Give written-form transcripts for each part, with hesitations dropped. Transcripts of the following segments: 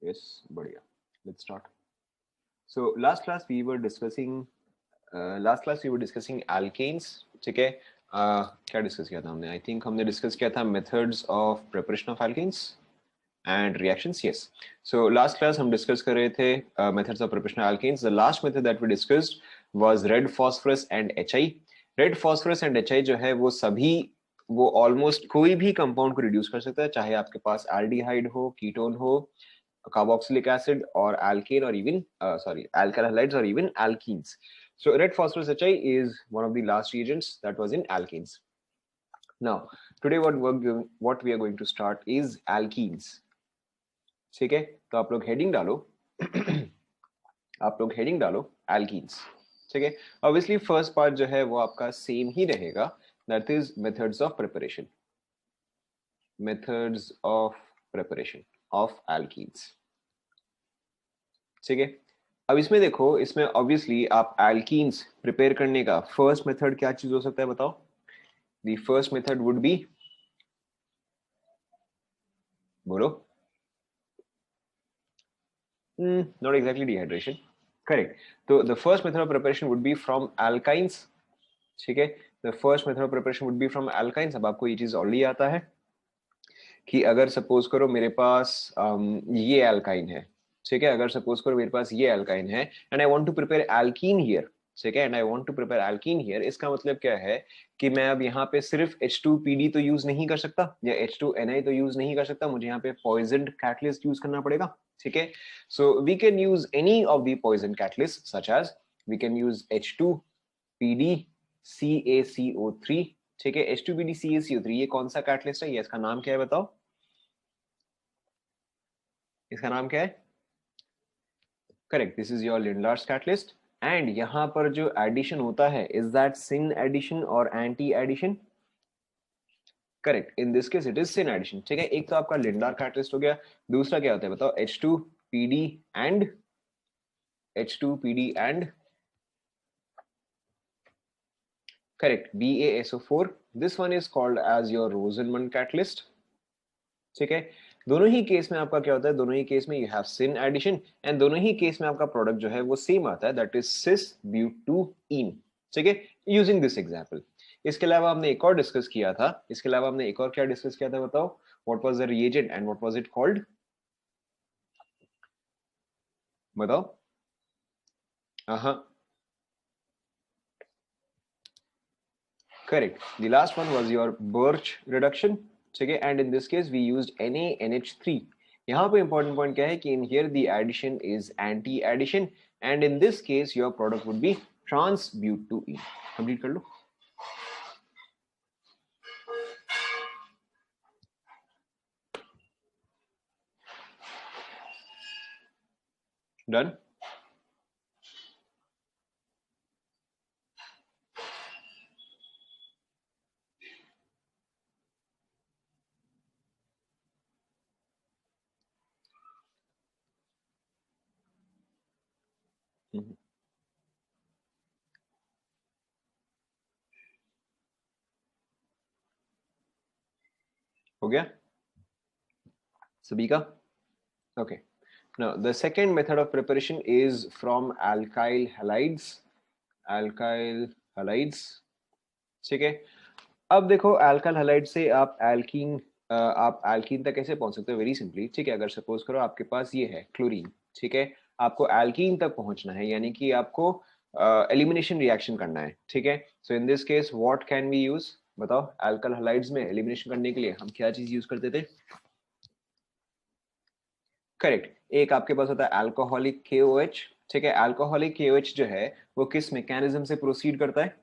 Yes, बढ़िया. Let's start. So last class we were discussing alkanes. ठीक है. क्या डिस्कस किया था हमने? आई थिंक हमने डिस्कस किया था methods of preparation of alkanes and reactions. Yes. So last class हम डिस्कस कर रहे थे methods of preparation of alkanes. The last method that we discussed was red phosphorus and HI. Red phosphorus and HI जो है वो almost कोई भी compound को रिड्यूस कर सकता है, चाहे आपके पास एल्डिहाइड हो, कीटोन हो, carboxylic acid or alkane or even alkyl halides or even alkenes. So red phosphorus HI is one of the last reagents that was in alkanes. Now today what we are going to start is alkenes. ठीक है, तो आप लोग heading डालो alkenes. ठीक है. Obviously first part जो है वो आपका सेम ही रहेगा, that is methods of preparation of alkenes. ठीक है. अब इसमें देखो, इसमें ऑब्वियसली आप alkenes प्रिपेयर करने का फर्स्ट मेथड क्या चीज हो सकता है बताओ? The first method would be, बोलो. Not exactly dehydration. Correct. So the first method of preparation would be from alkynes. ठीक है. The first method of preparation would be from alkynes. अब आपको ये चीज ऑलरेडी आता है कि अगर सपोज करो मेरे पास ये एल्काइन है, ठीक है, अगर सपोज करो मेरे पास ये एल्काइन है and I want to prepare alkene here, ठीक है, and I want to prepare alkene here, इसका मतलब क्या है कि मैं अब यहाँ पे सिर्फ H2PD तो यूज नहीं कर सकता या H2NI तो यूज नहीं कर सकता, मुझे यहाँ पे पॉइजन कैटलिस्ट यूज करना पड़ेगा. ठीक है. So we can use any of the poison catalyst such as we can use H2PD CaCO3. ठीक है. H2PD CaCO3 ये कौन सा कैटलिस्ट है? ये इसका नाम क्या है बताओ? इसका नाम क्या है? Correct, this is your Lindlar's catalyst. And यहां पर जो एडिशन होता है, इज दैट सिन एडिशन और anti addition? Correct, in this case it is syn addition. ठीक है. एक तो आपका लिंडलार कैटलिस्ट हो गया, दूसरा क्या होता है बताओ? H2PD and correct BaSO4. This one is called as your Rosenmund catalyst. ठीक है. दोनों ही केस में आपका क्या होता है? दोनों ही केस में you have syn addition and दोनों ही केस में आपका प्रोडक्ट जो है वो सेम आता है, दैट इज सिस ब्यूटूइन. ठीक है. Using this example. इसके अलावा हमने एक और डिस्कस किया था. इसके अलावा हमने एक और क्या डिस्कस किया था बताओ? What was the reagent and what was it called? बताओ. Correct. The last one was your Birch reduction. ठीक है. And in this case we used NaNH3. यहाँ पे important point क्या है कि in here the addition is anti-addition and in this case your product would be trans-butene. Complete कर लो. Done. हो गया सभी का? Okay. Now the second method of preparation is from alkyl halides. ठीक है. अब देखो alkyl halide से आप एल्कीन तक कैसे पहुंच सकते हो? Very simply. ठीक है. अगर सपोज करो आपके पास ये है क्लोरीन, ठीक है, आपको एल्कीन तक पहुंचना है, यानी कि आपको एलिमिनेशन रिएक्शन करना है. ठीक है. So in this case what can we use? बताओ. एल्काइल हैलाइड्स में एलिमिनेशन करने के लिए हम क्या चीज यूज करते थे? करेक्ट. एक आपके पास होता है अल्कोहलिक KOH. ठीक है. अल्कोहलिक KOH जो है वो किस मैकेनिज्म से प्रोसीड करता है?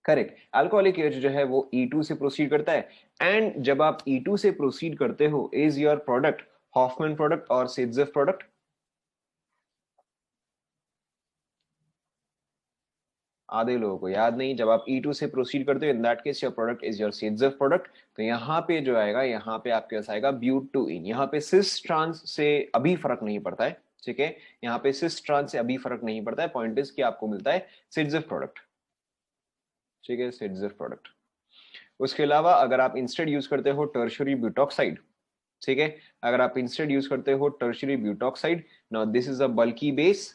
करेक्ट. अल्कोहलिक KOH जो है वो E2 से प्रोसीड करता है. एंड जब आप E2 से प्रोसीड करते हो, is your product Hofmann product और सिट्जेफ प्रोडक्ट? आधे लोगों को याद नहीं. जब आप E2 से प्रोसीड करते हो, in that case your product is your Saytzeff product. तो यहाँ पे जो आएगा, यहाँ पे आपके पास आएगा ब्यूटूइन. यहाँ पे सिस ट्रांस से अभी फर्क नहीं पड़ता है. ठीक है. यहाँ पे सिस ट्रांस से अभी फर्क नहीं पड़ता है. पॉइंट इज कि आपको मिलता है सिट्जेफ प्रोडक्ट. ठीक है. सिट्जेफ प्रोडक्ट. उसके अलावा अगर आप इंस्टेड यूज करते हो टर्शियरी ब्यूटॉक्साइड, ठीक है। अगर आप इंस्टेड यूज करते हो tertiary butoxide, now this is a bulky base,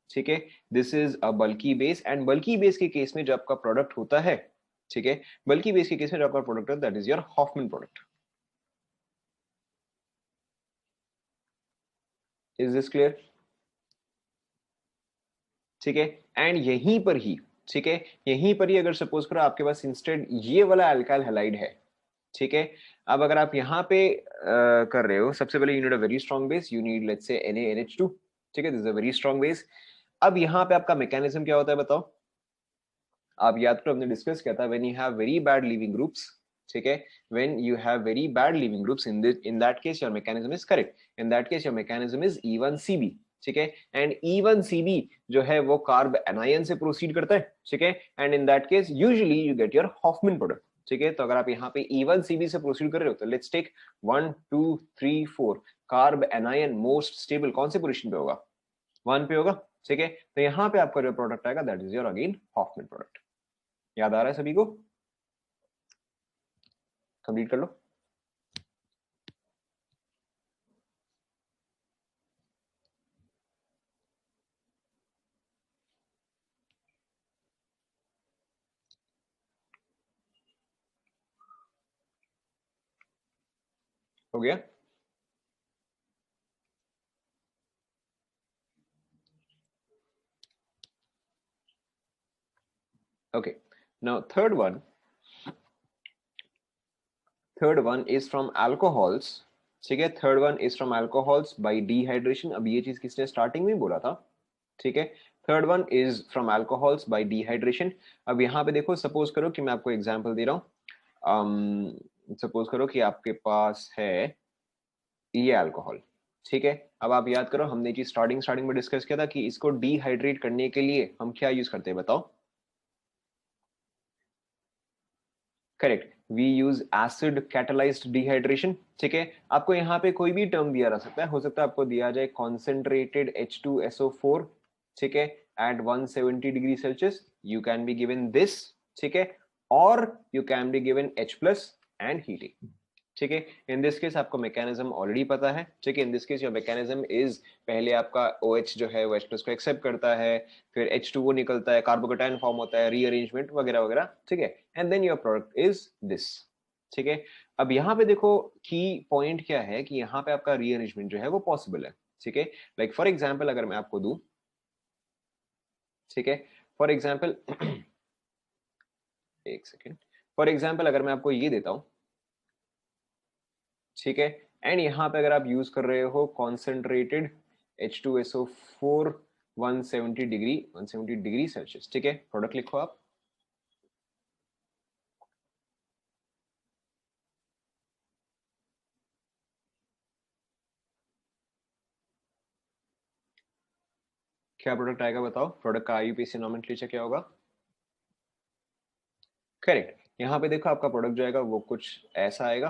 ठीक है, this is a bulky base, and bulky base के केस में जो आपका प्रोडक्ट होता है, ठीक है, बल्की बेस के केस में जो आपका प्रोडक्ट है that is your Hofmann product. Is this clear? ठीक है, एंड यहीं पर ही, ठीक है, यहीं पर ही अगर सपोज करो आपके पास इंस्टेड ये वाला अल्काइल हैलाइड है, ठीक है, अब अगर आप यहाँ पे कर रहे हो, सबसे पहले you need a very strong base, you need let's say NaNH2, ठीक है, this is a very strong base. अब यहाँ पे आपका मैकेनिज्म क्या होता है बताओ? आप याद करो हमने डिस्कस किया था, when you have very bad leaving groups, ठीक है, when you have very bad leaving groups, in that case your mechanism is correct, in that case your mechanism is E1CB, ठीक है, एंड E1CB जो है वो carb anion से proceed करता है, ठीक है, and in that case usually you get your Hofmann product, ठीक है। तो अगर आप यहाँ पे E1CB से प्रोसीड कर रहे हो तो let's take 1 2 3 4, carbanion most stable कौन से पोजीशन पे होगा? 1 पे होगा, ठीक है। तो यहाँ पे आपका जो प्रोडक्ट आएगा that is your again Hofmann product. याद आ रहा है सभी को? कंप्लीट कर लो। हो गया? Okay, now third one is from alcohols, ठीक है, third one is from alcohols bye dehydration. अब ये चीज किसने स्टार्टिंग में बोला था, ठीक है, third one is from alcohols bye dehydration. अब यहाँ पे देखो, सपोज करो कि मैं आपको एग्जांपल दे रहा हूँ, सपोज करो कि आपके पास है ये अल्कोहल, ठीक है। अब आप याद करो हमने जी स्टार्टिंग में डिस्कस किया था कि इसको डिहाइड्रेट करने के लिए हम क्या यूज करते हैं बताओ? Correct, we use acid catalysed dehydration, ठीक है। आपको यहाँ पे कोई भी टर्म दिया जा सकता है, हो सकता है आपको दिया जाए कॉन्सेंट्रेटेड H2SO4, ठीक है, at 170 degree Celsius, you can be given this, ठीक है, और you can be given H plus and heating, ठीक है। इन दिस केस आपको मैकेनिज्म ऑलरेडी पता है, ठीक है, in this case your mechanism is, पहले आपका OH जो है वो H+ को एक्सेप्ट करता है, फिर H2O निकलता है, कार्बोकेटायन फॉर्म होता है, रीअरेंजमेंट वगैरह वगैरह, ठीक है, and then your product is this, ठीक है। अब यहाँ पे देखो की पॉइंट क्या है कि यहाँ पे आपका रीअरेंजमेंट जो है वो पॉसिबल है, ठीक है। लाइक फॉर एग्जाम्पल अगर मैं आपको दूं, ठीक है, फॉर एग्जाम्पल एक सेकेंड, फॉर एग्जाम्पल अगर मैं आपको ये देता हूं, ठीक है, एंड यहाँ पे अगर आप यूज कर रहे हो कॉन्सेंट्रेटेड H2SO4 170 डिग्री सेल्सियस, ठीक है, प्रोडक्ट लिखो आप। क्या प्रोडक्ट आएगा बताओ? प्रोडक्ट का IUPAC नोमेनक्लेचर क्या होगा? करेक्ट, यहाँ पे देखो आपका प्रोडक्ट जो आएगा वो कुछ ऐसा आएगा,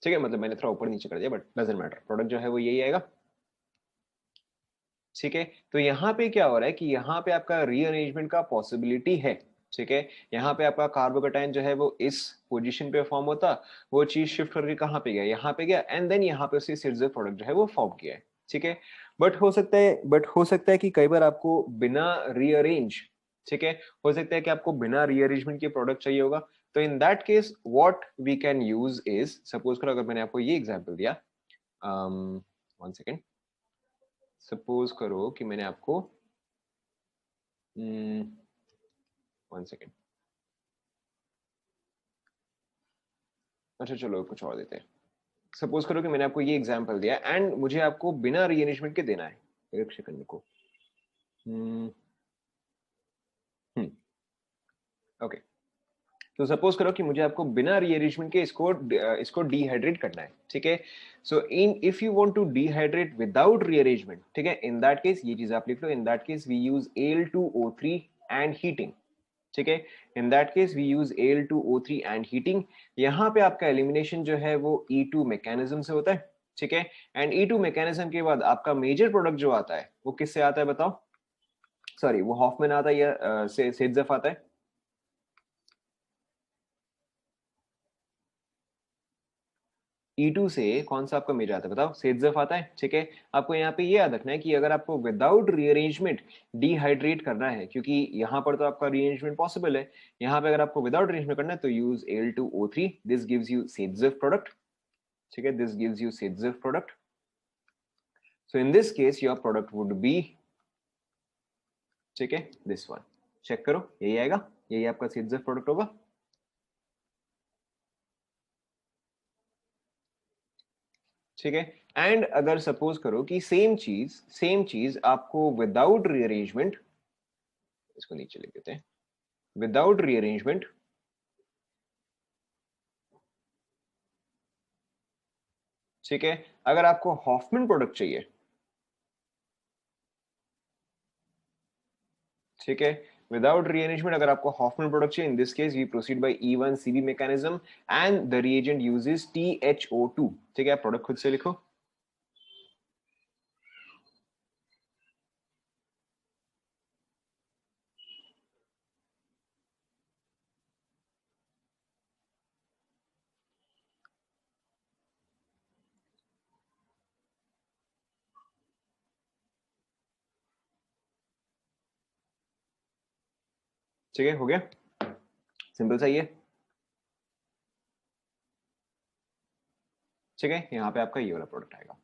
ठीक है, मतलब मैंने थोड़ा ऊपर नीचे कर दिया बट डजंट मैटर, प्रोडक्ट जो है वो यही आएगा, ठीक है। तो यहाँ पे क्या हो रहा है कि यहाँ पे आपका रीअरेंजमेंट का पॉसिबिलिटी है, ठीक है, यहाँ पे आपका कार्बोकेटाइन जो है वो इस पोजीशन पे फॉर्म होता, वो चीज शिफ्ट करके कहाँ पे गया, यहाँ पे गया, एंड देन यहाँ पे उसी सिर्फ प्रोडक्ट जो है वो फॉर्म किया है, ठीक है। बट हो सकता है कि कई बार आपको बिना रीअरेंज, ठीक है, हो सकता है कि आपको बिना रीअरेंजमेंट के प्रोडक्ट चाहिए होगा। तो in that case what we can use is, suppose करो अगर मैंने आपको ये एग्जांपल दिया, वन सेकेंड, सपोज करो कि मैंने आपको वन सेकेंड, अच्छा चलो कुछ और देते हैं। सपोज करो कि मैंने आपको ये एग्जांपल दिया एंड मुझे आपको बिना रीअरेंजमेंट के देना है, एक सेकंड को, ओके। तो सपोज करो कि मुझे आपको बिना रीअरेंजमेंट के इसको डिहाइड्रेट करना है, ठीक है। So in if you want to dehydrate without rearrangement, ठीक है, इन दैट केस ये चीज आप लिख लो, in that case we use Al2O3 and heating, ठीक है, in that case we use Al2O3 and heating. यहाँ पे आपका एलिमिनेशन जो है वो E2 मैकेनिज्म से होता है, ठीक है, एंड E2 मैकेनिज्म के बाद आपका मेजर प्रोडक्ट जो आता है वो किससे आता है बताओ? सॉरी, वो हॉफमैन आता है या सेडजेफ आता है? E2 से कौन सा आपका मेजर आता है बताओ, सेट्सफ आता है, ठीक है। आपको यहाँ पे ये याद रखना है कि अगर आपको विदाउट रीअरेंजमेंट डिहाइड्रेट करना है, क्योंकि यहाँ पर तो आपका रीअरेंजमेंट पॉसिबल है, यहाँ पे अगर आपको विदाउट रीअरेंजमेंट करना है तो use Al2O3, this gives you Saytzeff product, ठीक है, this gives you Saytzeff product. So in this case your product would be, ठीक है, दिस वन, चेक करो, यही आएगा, यही आपका सेट्सफ प्रोडक्ट होगा, ठीक है। एंड अगर सपोज करो कि सेम चीज आपको विदाउट रीअरेंजमेंट, इसको नीचे लिख देते हैं, विदाउट रीअरेंजमेंट, ठीक है, अगर आपको हॉफमैन प्रोडक्ट चाहिए, ठीक है, विदाउट रीअरेंजमेंट अगर आपको हॉफमैन प्रोडक्ट चाहिए, in this case we proceed by E1CB mechanism and the reagent uses THO2, ठीक है, आप प्रोडक्ट खुद से लिखो, ठीक है, हो गया, सिंपल सा ही है, ठीक है। यहाँ पे आपका ये वाला प्रोडक्ट आएगा।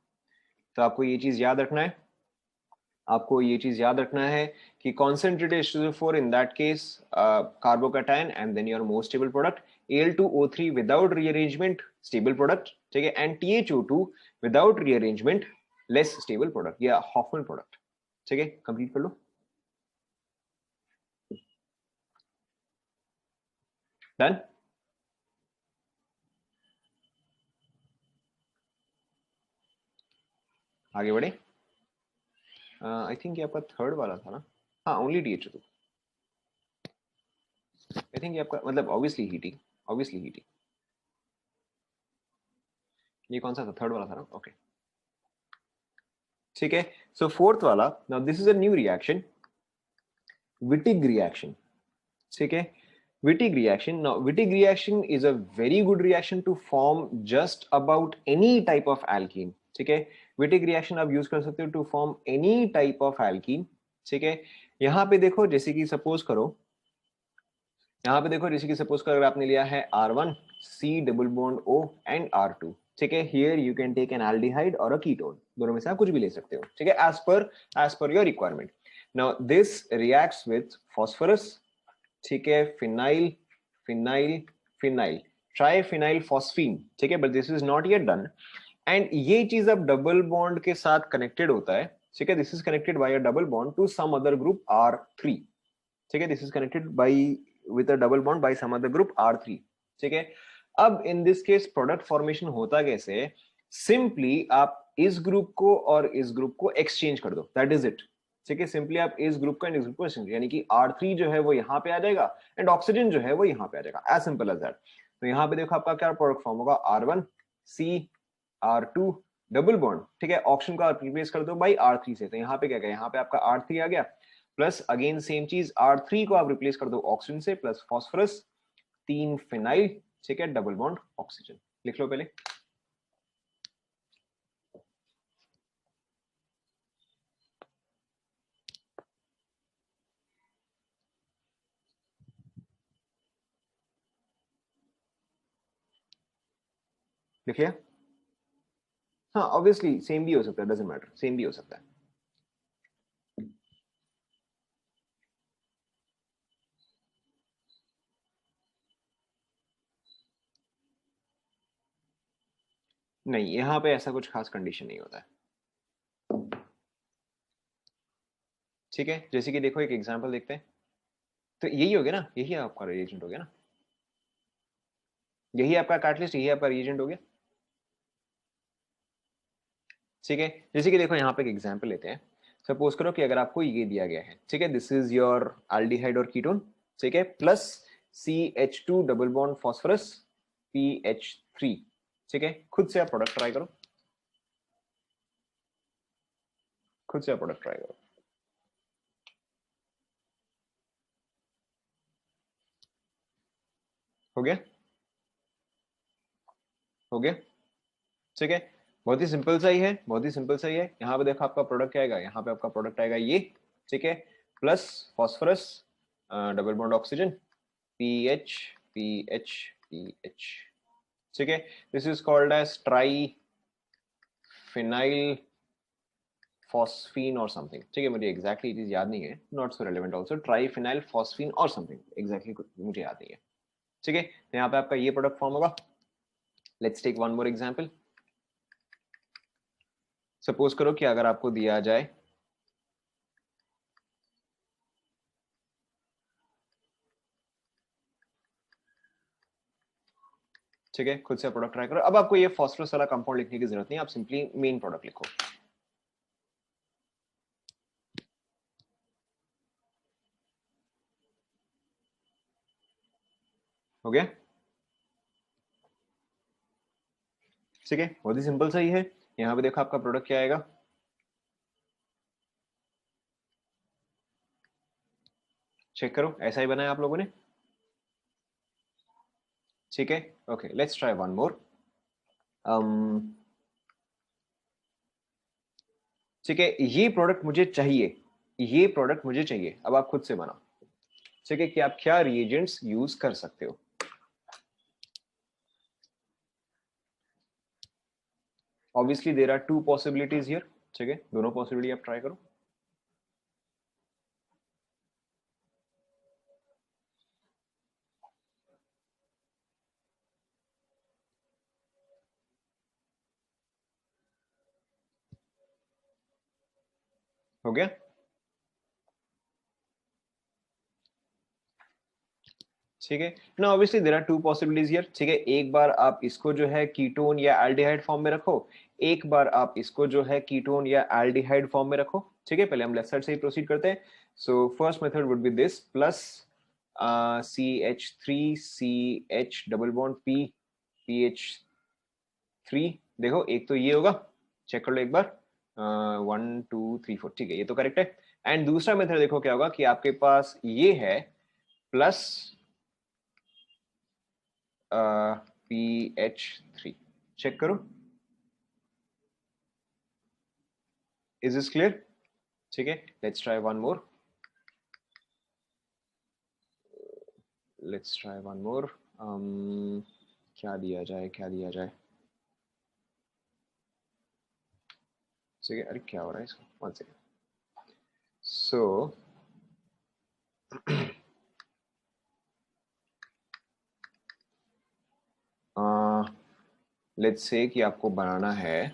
तो आपको ये चीज याद रखना है, आपको ये चीज याद रखना है कि concentrated H2SO4 in that case carbocation and then your most stable product, Al2O3 without rearrangement stable product, ठीक है, and THO2 without rearrangement less stable product या Hoffman product, ठीक है, कंप्लीट कर लो, डन। आगे बढ़े, आई थिंक ये आपका थर्ड वाला था ना, हाँ ओनली THO2, आई थिंक ये आपका मतलब ऑब्वियसली हीटिंग, ये कौन सा था, थर्ड वाला था ना, ओके, ठीक है। सो फोर्थ वाला, now this is a new reaction, Wittig reaction, ठीक है, Wittig reaction. Now, Wittig reaction is a very good reaction to form just about any type of alkene. ठीक है, Wittig reaction आप यूज कर सकते हो to form any type of alkene. ठीक है, यहाँ पे देखो जैसे कि सपोज करो, यहाँ पे देखो जैसे कि सपोज करो अगर आपने लिया है R1 C double bond O and R2, ठीक है, here you can take an aldehyde और अ कीटोन, दोनों में से आप कुछ भी ले सकते हो, ठीक है, as per your requirement. Now this reacts with phosphorus, ठीक है, phenyl phenyl phenyl triphenyl phosphine, ठीक है, but this is not yet done, and ये चीज अब डबल बॉन्ड के साथ कनेक्टेड होता है, ठीक है, this is connected by a double bond to some other group R3, ठीक है, this is connected by with a double bond by some other group R3, ठीक है। अब in this case product formation होता कैसे, सिंपली आप इस group को और इस ग्रुप को एक्सचेंज कर दो, दैट इज इट, ठीक है, सिंपली आप इस ग्रुप का इस ग्रुप को एक्सचेंज, यानी कि R3 जो है वो यहाँ पे आ जाएगा एंड ऑक्सीजन जो है वो यहाँ पे आ जाएगा, एज सिंपल एज दैट। तो यहाँ पे देखो आपका क्या प्रोडक्ट फॉर्म होगा, R1 C R2 double bond, ठीक है, ऑप्शन का रिप्लेस कर दो बाई R3 से, तो यहाँ पे क्या गया, यहाँ पे आपका R3 आ गया, प्लस अगेन सेम चीज R3 को आप रिप्लेस कर दो ऑक्सीजन से, प्लस फॉस्फोरस 3 फिनाइल, ठीक है, डबल बॉन्ड ऑक्सीजन, लिख लो पहले, लिख लिया, हाँ ऑब्वियसली सेम भी हो सकता है, डजेंट मैटर, सेम भी हो सकता है, नहीं यहाँ पे ऐसा कुछ खास कंडीशन नहीं होता है, ठीक है, जैसे कि देखो एक एग्जांपल देखते हैं, तो यही हो गया ना, यही आपका रिएजेंट हो गया ना, यही आपका कैटलिस्ट, यही आपका रिएजेंट हो गया, ठीक है, जैसे कि देखो यहाँ पे एक एग्जांपल लेते हैं, सपोज करो कि अगर आपको ये दिया गया है, ठीक है, दिस इज योर एल्डिहाइड और कीटोन, ठीक है, plus CH2 double bond phosphorus PH3, ठीक है, खुद से आप प्रोडक्ट ट्राई करो, खुद से आप प्रोडक्ट ट्राई करो, हो गया, हो गया, ठीक है, बहुत ही सिंपल सा ही है, बहुत ही सिंपल सा ही है। यहाँ पे देखो आपका प्रोडक्ट क्या आएगा, यहाँ पे आपका प्रोडक्ट आएगा ये, ठीक है, plus phosphorus double bond oxygen P H P H P H, ठीक है। This is called as tri phenyl phosphine और समथिंग, ठीक है, मुझे एग्जैक्टली चीज याद नहीं है, not so relevant also, tri phenyl phosphine और समथिंग, एग्जैक्टली मुझे याद नहीं है, ठीक है। तो यहाँ पे आपका ये प्रोडक्ट फॉर्म होगा। Let's take one more example. Suppose करो कि अगर आपको दिया जाए ठीक है, खुद से प्रोडक्ट ट्राई करो। अब आपको ये फॉस्फोरस वाला कंपाउंड लिखने की जरूरत नहीं, आप सिंपली मेन प्रोडक्ट लिखो। हो गया, ठीक है, बहुत ही सिंपल सा ही है। यहाँ पे देखो आपका प्रोडक्ट क्या आएगा, चेक करो, ऐसा ही बनाया आप लोगों ने, ठीक है। Okay, let's try one more. ठीक है, ये प्रोडक्ट मुझे चाहिए, ये प्रोडक्ट मुझे चाहिए, अब आप खुद से बनाओ, ठीक है, कि आप क्या रिएजेंट्स यूज कर सकते हो। Obviously there are two possibilities here, ठीक है, दोनों पॉसिबिलिटी आप ट्राई करो। हो गया, ठीक है ना, obviously there are two possibilities here, ठीक है। एक बार आप इसको जो है कीटोन या एल्डिहाइड फॉर्म में रखो, एक बार आप इसको जो है कीटोन या एल्डिहाइड फॉर्म में रखो, ठीक है। पहले हम लेफ्ट साइड से ही प्रोसीड करते हैं। So first method would be this, plus CH3CH double bond PPH3, देखो एक तो ये होगा, चेक कर लो एक बार, 1 2 3 4, ठीक है, ये तो करेक्ट है। एंड दूसरा मेथड देखो क्या होगा कि आपके पास ये है प्लस PH3, चेक करो, इज दिस क्लियर, ठीक है। Let's try one more, let's try one more. क्या दिया जाए, क्या दिया जाए, ठीक है, अरे क्या हो रहा है इसको, one second. So let's say कि आपको बनाना है,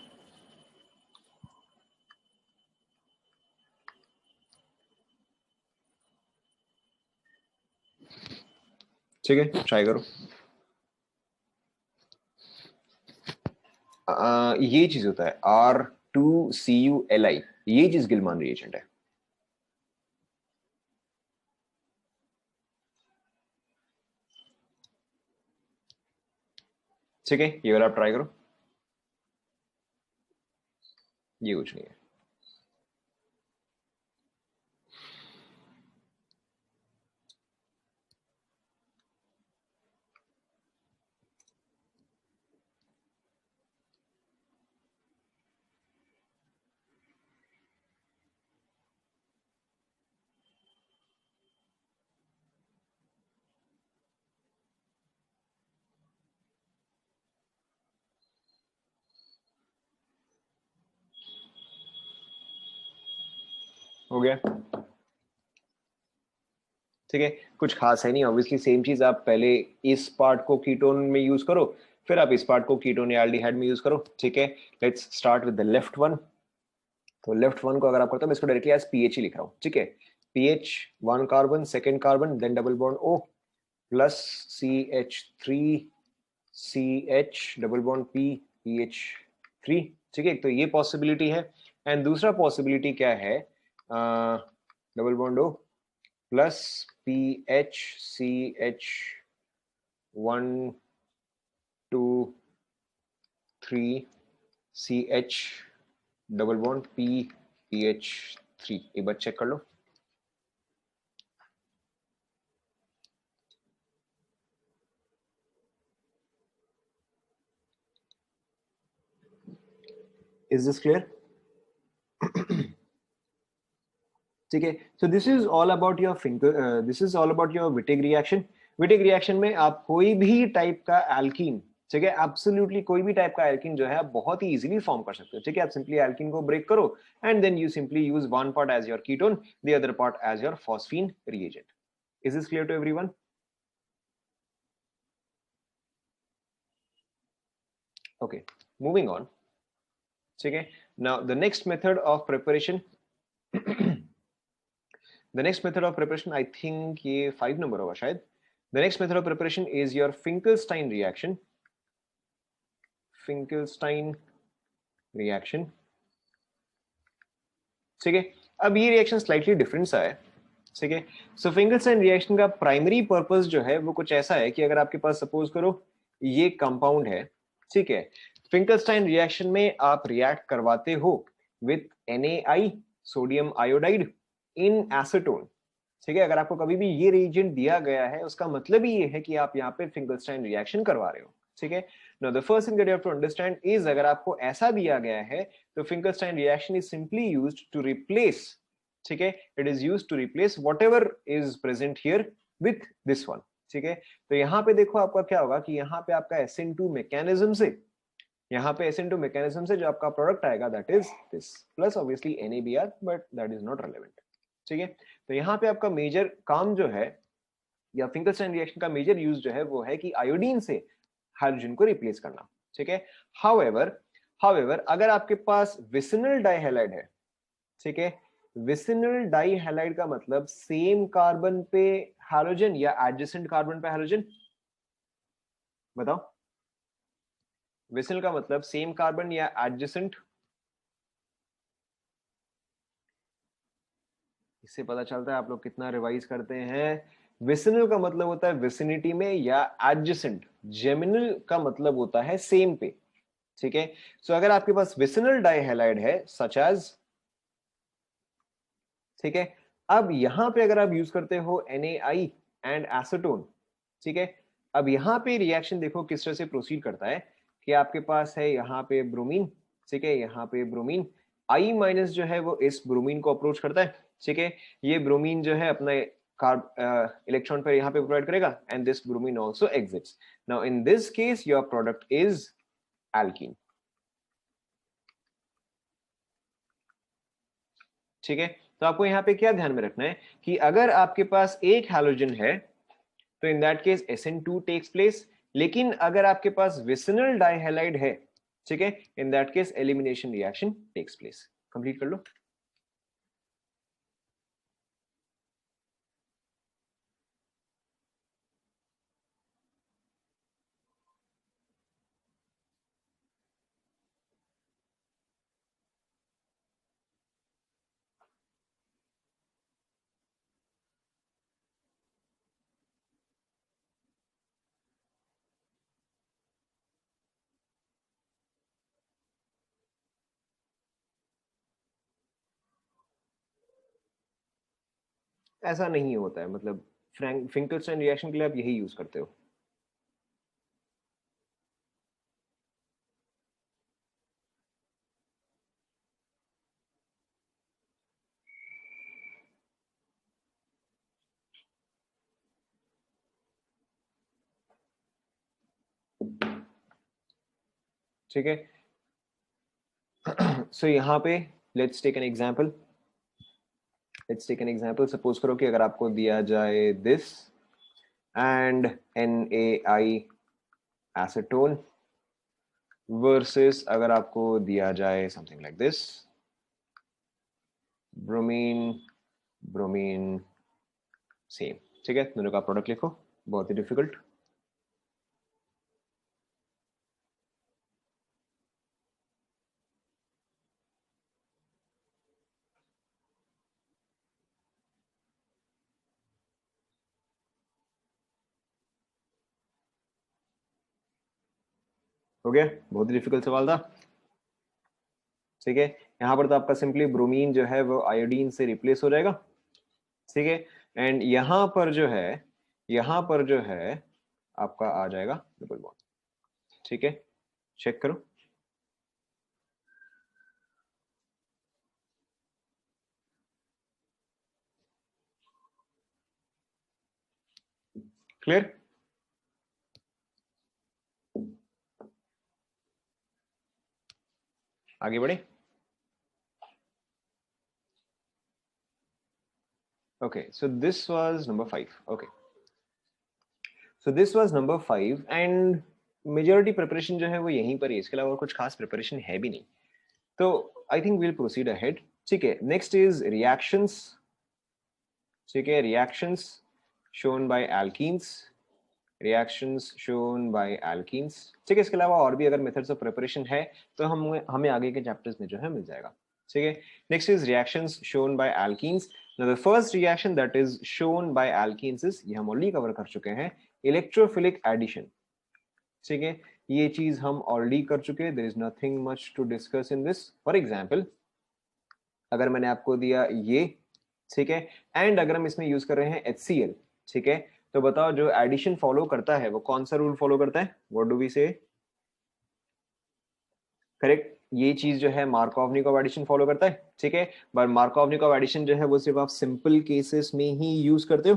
ठीक है, ट्राई करो। ये चीज होता है R2CuLi, ये चीज गिलमान रिएजेंट है, ठीक है, ये वाला आप ट्राई करो, ये कुछ नहीं है। हो गया, ठीक है, कुछ खास है नहीं, ऑब्वियसली सेम चीज, आप पहले इस पार्ट को कीटोन में यूज करो, फिर आप इस पार्ट को कीटोन या एल्डिहाइड में यूज करो, ठीक है। Let's start with the left one. तो लेफ्ट वन को अगर आप करते हो, मैं इसको डायरेक्टली एज पीएच ही लिख रहा हूँ, ठीक है। PH, one carbon, second carbon, then double bond O, plus CH3CH double bond PPH3, ठीक है, तो ये पॉसिबिलिटी है। एंड दूसरा पॉसिबिलिटी क्या है, double bond O plus PHCH1 2 3 CH double bond PPH3, एक बार चेक कर लो। Is this clear? ठीक है, so this is all about your finger, this is all about your Wittig reaction. Wittig reaction में आप कोई भी टाइप का एल्कीन, ठीक है, एब्सोल्युटली कोई भी टाइप का एल्कीन जो है आप बहुत ही इजीली फॉर्म कर सकते हो। ठीक है, आप सिंपली एल्कीन को ब्रेक करो and then you simply use one part as your ketone, the other part as your phosphine reagent. Is this clear to everyone? Okay, moving on. ठीक है, now the next method of preparation the next method of preparation, I think ये 5 number होगा शायद। The next method of preparation is your Finkelstein reaction. Finkelstein reaction, ठीक है। अब ये reaction slightly different सा है, ठीक है। सो फिंगलस्टाइन रिएक्शन का प्राइमरी पर्पस जो है वो कुछ ऐसा है कि अगर आपके पास सपोज करो ये कंपाउंड है, ठीक है, फिंगलस्टाइन रिएक्शन में आप रिएक्ट करवाते हो with NaI, sodium iodide, in acetone. ठीक है, अगर आपको कभी भी ये रिएजेंट दिया गया है उसका मतलब ही ये है कि आप यहाँ पे फिंगलस्टाइन रिएक्शन करवा रहे हो। ठीक है, now the first thing that you have to understand is अगर आपको ऐसा दिया गया है तो Finkelstein reaction is simply used to replace, ठीक है, it is used to replace whatever is present here with this one. ठीक है, तो यहाँ पे देखो आपका क्या होगा कि यहाँ पे आपका SN2 मैकेनिज्म से, यहाँ पे SN2 मैकेनिज्म से जो आपका प्रोडक्ट आएगा that is this, plus obviously NaBr, but that is not relevant. ठीक है, तो यहाँ पे आपका मेजर काम जो है या फिंगलस्टाइन रिएक्शन का मेजर यूज जो है वो है कि आयोडीन से हाइड्रोजन को रिप्लेस करना। ठीक है, हाउएवर अगर आपके पास विसिनल डाइहैलाइड है, ठीक है, विसिनल डाइहैलाइड का मतलब सेम कार्बन पे हाइड्रोजन या एडजेसेंट कार्बन पे हाइड्रोजन, बताओ। विसिनल का मतलब सेम कार्बन या एडजेसेंट, इससे पता चलता है आप लोग कितना रिवाइज करते हैं। विसिनल का मतलब होता है विसिनिटी में या एडजेसेंट, जेमिनल का मतलब होता है सेम पे। ठीक है, सो अगर आपके पास विसिनल डाइहैलाइड है सच एज, ठीक है, अब यहां पे अगर आप यूज करते हो NaI एंड एसीटोन, ठीक है, अब यहां पे रिएक्शन देखो किस तरह से प्रोसीड करता है कि आपके पास है यहाँ पे ब्रोमीन, ठीक है, यहाँ पे ब्रोमीन I माइनस जो है वो इस ब्रोमीन को अप्रोच करता है। ठीक है, ये ब्रोमीन जो है अपना कार्ब इलेक्ट्रॉन पर यहाँ पे प्रोवाइड करेगा and this bromine also exits. Now in this case your product is alkene. ठीक है, तो आपको यहाँ पे क्या ध्यान में रखना है कि अगर आपके पास एक हैलोजन है तो in that case SN2 takes place, लेकिन अगर आपके पास विसिनल डाइहैलाइड है, ठीक है, in that case elimination reaction takes place. Complete कर लो। ऐसा नहीं होता है, मतलब फिंकलस्टाइन रिएक्शन के लिए आप यही यूज करते हो। ठीक है, सो यहाँ पे let's take an example, suppose करो कि अगर आपको दिया जाए this and NaI acetone versus अगर आपको दिया जाए something like this bromine, bromine same. ठीक है, दोनों का प्रोडक्ट लिखो, बहुत ही डिफिकल्ट। हो गया, बहुत ही डिफिकल्ट सवाल था। ठीक है, यहाँ पर तो आपका सिंपली ब्रोमीन जो है वो आयोडीन से रिप्लेस हो जाएगा। ठीक है, एंड यहाँ पर जो है, यहाँ पर जो है आपका आ जाएगा डबल बॉन्ड। ठीक है, चेक करो। क्लियर? आगे बढ़े। Okay, so this was number 5. Okay, so this was number 5 and majority preparation जो है वो यहीं पर ही, इसके अलावा कुछ खास प्रिपरेशन है भी नहीं। तो I think will proceed ahead. ठीक है, नेक्स्ट इज रिएक्शंस। ठीक है, reactions shown by alkenes, reactions shown by alkenes. ठीक है, इसके अलावा और भी अगर मेथड्स ऑफ प्रिपरेशन है तो हमें आगे के चैप्टर्स में जो है मिल जाएगा। ठीक है, next is reactions shown by alkenes. Now the first reaction that is shown by alkenes is, ये हम ऑलरेडी कवर कर चुके हैं, इलेक्ट्रोफिलिक एडिशन। ठीक है, ये चीज हम ऑलरेडी कर चुके हैं, there is nothing much to discuss in this. For example, अगर मैंने आपको दिया ये, ठीक है, एंड अगर हम इसमें यूज कर रहे हैं HCl, ठीक है, तो बताओ जो एडिशन फॉलो करता है वो कौन सा रूल फॉलो करता है? व्हाट डू वी से? करेक्ट, ये चीज जो है मार्कोव-निकोव एडिशन फॉलो करता है। ठीक है, पर मार्कोव-निकोव एडिशन जो है वो सिर्फ आप सिंपल केसेस में ही यूज करते हो।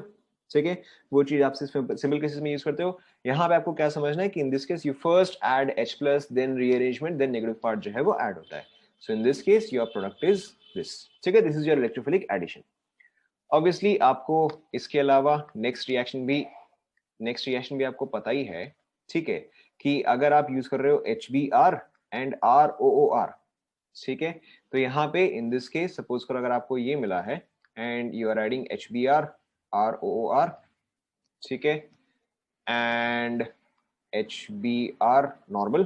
ठीक है, वो चीज आप सिंपल केसेस में यूज करते हो। यहाँ पे आपको क्या समझना है कि in this case you first add H plus, then rearrangement, then negative part जो है वो ऐड होता है। So in this case your product is this. ठीक है, this is your electrophilic addition. Obviously आपको इसके अलावा नेक्स्ट रिएक्शन भी आपको पता ही है। ठीक है, कि अगर आप यूज कर रहे हो HBr एंड ROOR, ठीक है, तो यहाँ पे इन दिस केस सपोज करो अगर आपको ये मिला है and you are adding HBr ROOR, ठीक है, एंड HBr नॉर्मल,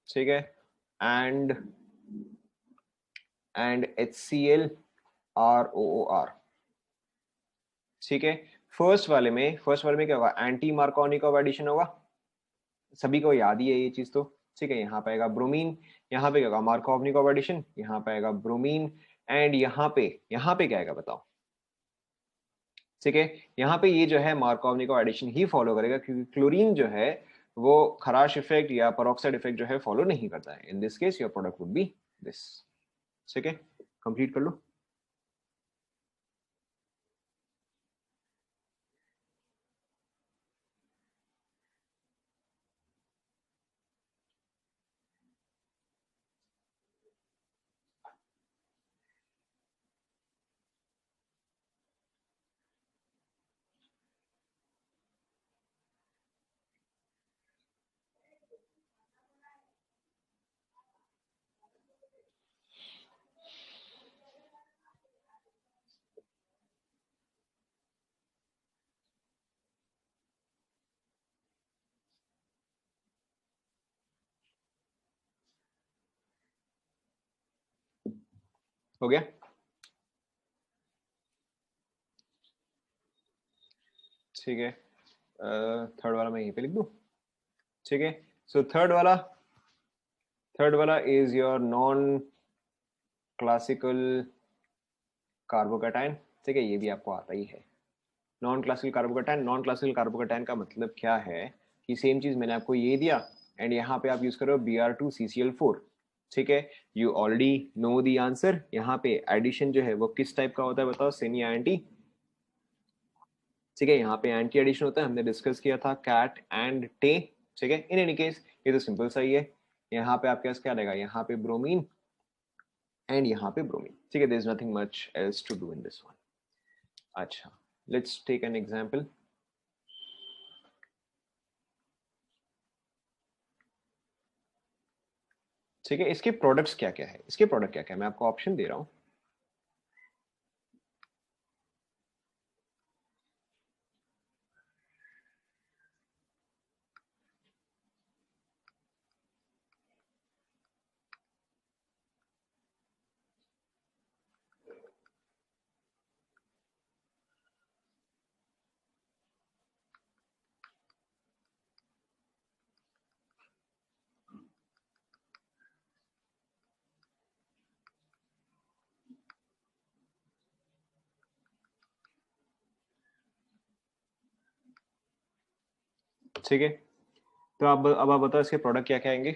ठीक है, एंड HCl ROOR। ठीक है, फर्स्ट वाले में क्या होगा? एंटी मार्कोव-निकोव एडिशन होगा, सभी को याद ही है ये चीज तो। ठीक है, यहाँ पे आएगा ब्रोमीन, यहाँ पे क्या होगा? मार्कोव-निकोव एडिशन, यहाँ पे आएगा ब्रोमीन, एंड यहाँ पे क्या आएगा बताओ? ठीक है, यहाँ पे ये जो है मार्कोव-निकोव एडिशन ही फॉलो करेगा, क्योंकि क्लोरीन जो है वो खराश इफेक्ट या पेरोक्साइड इफेक्ट जो है फॉलो नहीं करता है। In this case your product would B this. ठीक है, कंप्लीट कर लो। हो गया? ठीक है, थर्ड वाला मैं यहीं पे लिख दूं। ठीक है, सो थर्ड वाला is your non classical carbocation. ठीक है, ये भी आपको आता ही है। नॉन क्लासिकल कार्बोकैटायन का मतलब क्या है कि सेम चीज मैंने आपको ये दिया एंड यहाँ पे आप यूज करो Br2CCl4। ठीक है, you already know the answer. यहाँ पे एडिशन जो है वो किस टाइप का होता है बताओ? Semi anti. ठीक है, यहाँ पे एंटी एडिशन होता है, हमने डिस्कस किया था कैट एंड टे। ठीक है, इन एनी केस ये तो सिंपल सा ही है। यहाँ पे आपके पास क्या रहेगा? यहाँ पे ब्रोमीन एंड यहाँ पे ब्रोमीन। ठीक है, there is nothing much else to do in this one. अच्छा, लेट्स टेक एन एग्जांपल। ठीक है, इसके प्रोडक्ट्स क्या क्या है? इसके प्रोडक्ट क्या क्या है मैं आपको ऑप्शन दे रहा हूँ। ठीक है, तो अब आप बताओ इसके प्रोडक्ट क्या क्या आएंगे?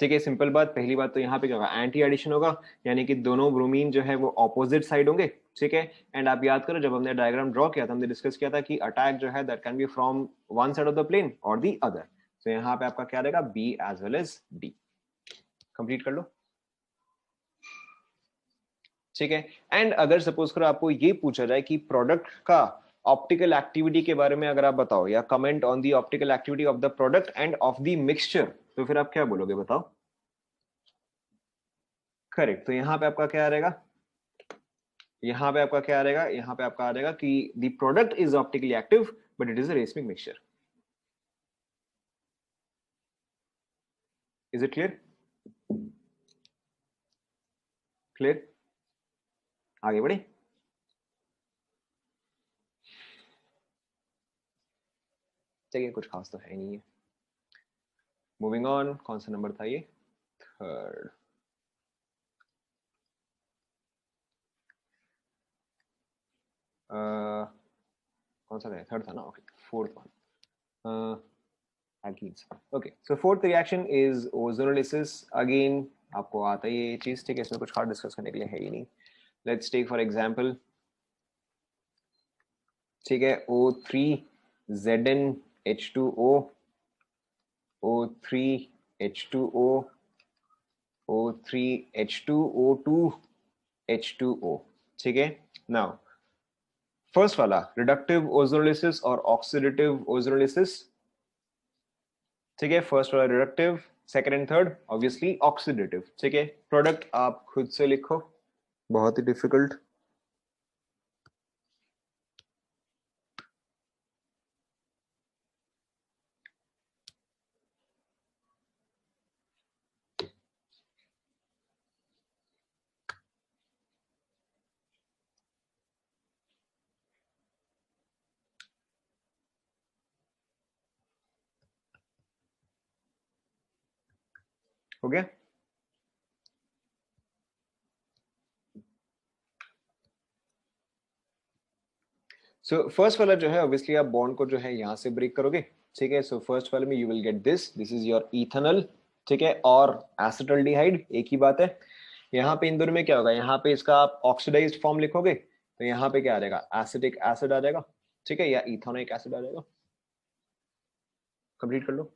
ठीक है, सिंपल बात। पहली बात तो यहाँ पे क्या होगा, एंटी एडिशन होगा, यानी कि दोनों ब्रोमीन जो है वो ऑपोजिट साइड होंगे। ठीक है, एंड आप याद करो जब हमने डायग्राम ड्रॉ किया था, हमने डिस्कस किया था कि अटैक जो है that can be from one side of the plane और दी अदर। तो यहाँ पे आपका क्या रहेगा, B as well as D. Complete कर लो। ठीक है, एंड अगर सपोज करो आपको ये पूछा जाए कि प्रोडक्ट का ऑप्टिकल एक्टिविटी के बारे में अगर आप बताओ, या comment on the optical activity of the product end of the mixture, तो फिर आप क्या बोलोगे बताओ। करेक्ट, तो यहाँ पे आपका क्या रहेगा, यहाँ पे आपका क्या रहेगा, यहाँ पे आपका आ रहेगा कि the product is optically active but it is a racemic mixture. Is it clear? Clear, आगे बढ़े। चलिए, कुछ खास तो है नहीं है। मूविंग ऑन, कौन सा नंबर था ये, थर्ड। कौन सा था, थर्ड था ना, okay, fourth one, alkenes. Okay, so fourth reaction is ozonolysis. Again, आपको आता ही ये चीज, ठीक है, इसमें कुछ खास डिस्कस करने के लिए है ही नहीं। Let's take for example, ठीक है, O3ZnH2O, O3H2O, O3H2O2, H2O। ठीक है, now फर्स्ट वाला रिडक्टिव ओजोनोलिसिस और ऑक्सीडेटिव ओजोनोलिसिस। ठीक है, फर्स्ट वाला reductive, second and third obviously oxidative. ठीक है, प्रोडक्ट आप खुद से लिखो, बहुत ही डिफिकल्ट। हो गया? सो फर्स्ट वाला जो है ऑब्वियसली आप बॉन्ड को जो है यहां से ब्रेक करोगे। ठीक है, सो फर्स्ट वाले में you will get this is your ethanol. ठीक है, और एसिटल्डिहाइड एक ही बात है। यहाँ पे इन दोनों में क्या होगा, यहाँ पे इसका आप ऑक्सीडाइज्ड फॉर्म लिखोगे तो यहाँ पे क्या आ जाएगा, एसिटिक एसिड आ जाएगा। ठीक है, या इथेनोइक एसिड आ जाएगा। कंप्लीट कर लो।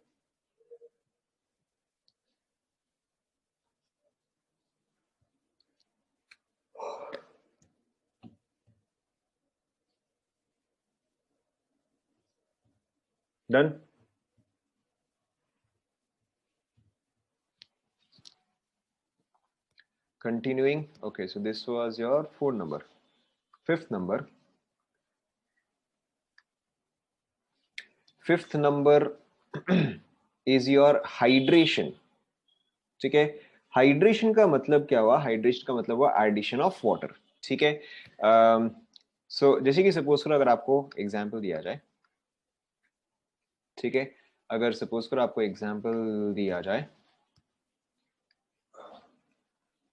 Done. Continuing, okay, so this was your fourth number. Fifth number, fifth number is your hydration. ठीक है, हाइड्रेशन का मतलब क्या हुआ, हाइड्रेशन का मतलब हुआ एडिशन ऑफ वाटर। ठीक है, सो जैसे कि सपोज करो अगर आपको एग्जांपल दिया जाए, ठीक है, अगर सपोज करो आपको एग्जांपल दिया जाए,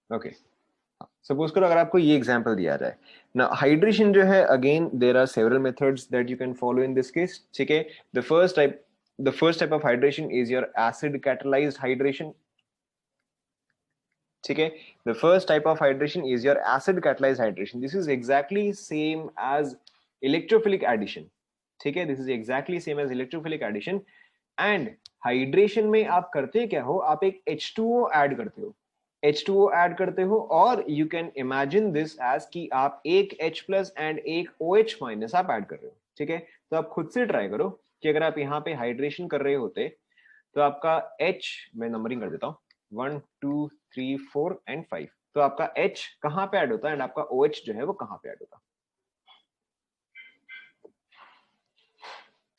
ओके, सपोज करो अगर आपको ये एग्जांपल दिया जाए ना, हाइड्रेशन जो है again there are several methods that you can follow in this case. ठीक है, the first type of hydration is your acid catalysed hydration. ठीक है, the first type of hydration is your acid catalysed hydration. This is exactly same as electrophilic addition. ठीक है, this is exactly same as electrophilic addition. And hydration में आप करते क्या हो, आप एक H2O ऐड करते हो, H2O ऐड करते हो, और you can imagine this as कि आप एक H प्लस एंड एक OH माइनस आप ऐड कर रहे हो। ठीक है, तो आप खुद से ट्राई करो कि अगर आप यहाँ पे हाइड्रेशन कर रहे होते तो आपका H, मैं नंबरिंग कर देता हूँ, 1 2 3 4 एंड 5, तो आपका H कहाँ पे ऐड होता है एंड आपका OH जो है वो कहाँ पे ऐड होता।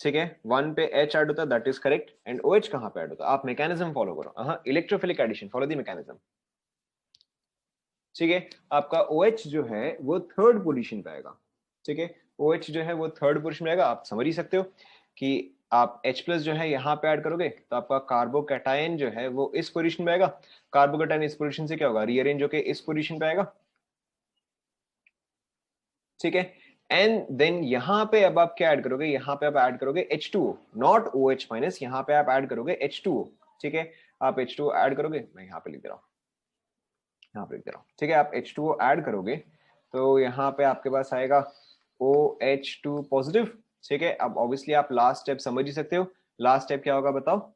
ठीक है, 1 पे H ऐड होता है, that is correct, and OH कहाँ पे ऐड होता है, आप मैकेनिज्म फॉलो करो। हाँ, electrophilic addition, follow the mechanism. ठीक है, आपका OH जो है वो थर्ड पोजीशन पे आएगा। ठीक है, OH जो है वो थर्ड पोजीशन में आएगा। आप समझ ही सकते हो कि आप H प्लस जो है यहाँ पे ऐड करोगे तो आपका कार्बोकैटायन जो है वो इस पोजीशन पे आएगा। कार्बोकैटायन इस पोजीशन से क्या होगा, रीअरेंज होके इस पोजीशन पे आएगा। ठीक है, एंड देन यहाँ पे अब आप क्या ऐड करोगे, यहाँ पे आप ऐड करोगे H2O, नॉट OH माइनस, यहाँ पे आप ऐड करोगे H2O। ठीक है, आप H2O ऐड करोगे, मैं यहाँ पे लिख दे रहा हूँ, यहाँ पे लिख दे रहा हूँ, ठीक है। आप H2O ऐड करोगे तो यहाँ पे आपके पास आएगा OH2 पॉजिटिव, ठीक है। अब ऑब्वियसली आप लास्ट स्टेप समझ ही सकते हो, लास्ट स्टेप क्या होगा बताओ,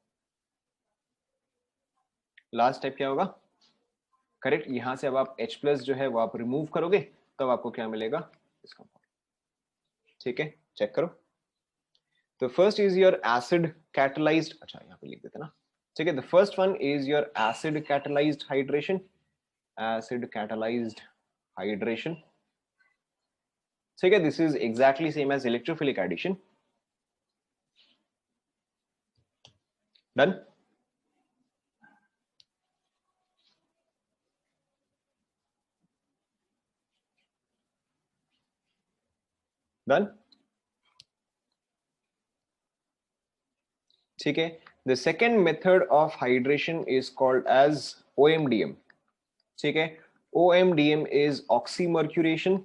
लास्ट स्टेप क्या होगा, करेक्ट। यहां से अब आप H प्लस जो है वो आप रिमूव करोगे, तब आपको क्या मिलेगा इसका, ठीक है, चेक करो। तो first is your acid catalysed, अच्छा यहाँ पे लिख देते ना, ठीक है। The first one is your acid catalysed hydration, acid catalysed hydration, ठीक है। This is exactly same as electrophilic addition, done. Done, ठीक है। The second method of hydration is called as OMDM, ठीक है। OMDM is oxymercuration,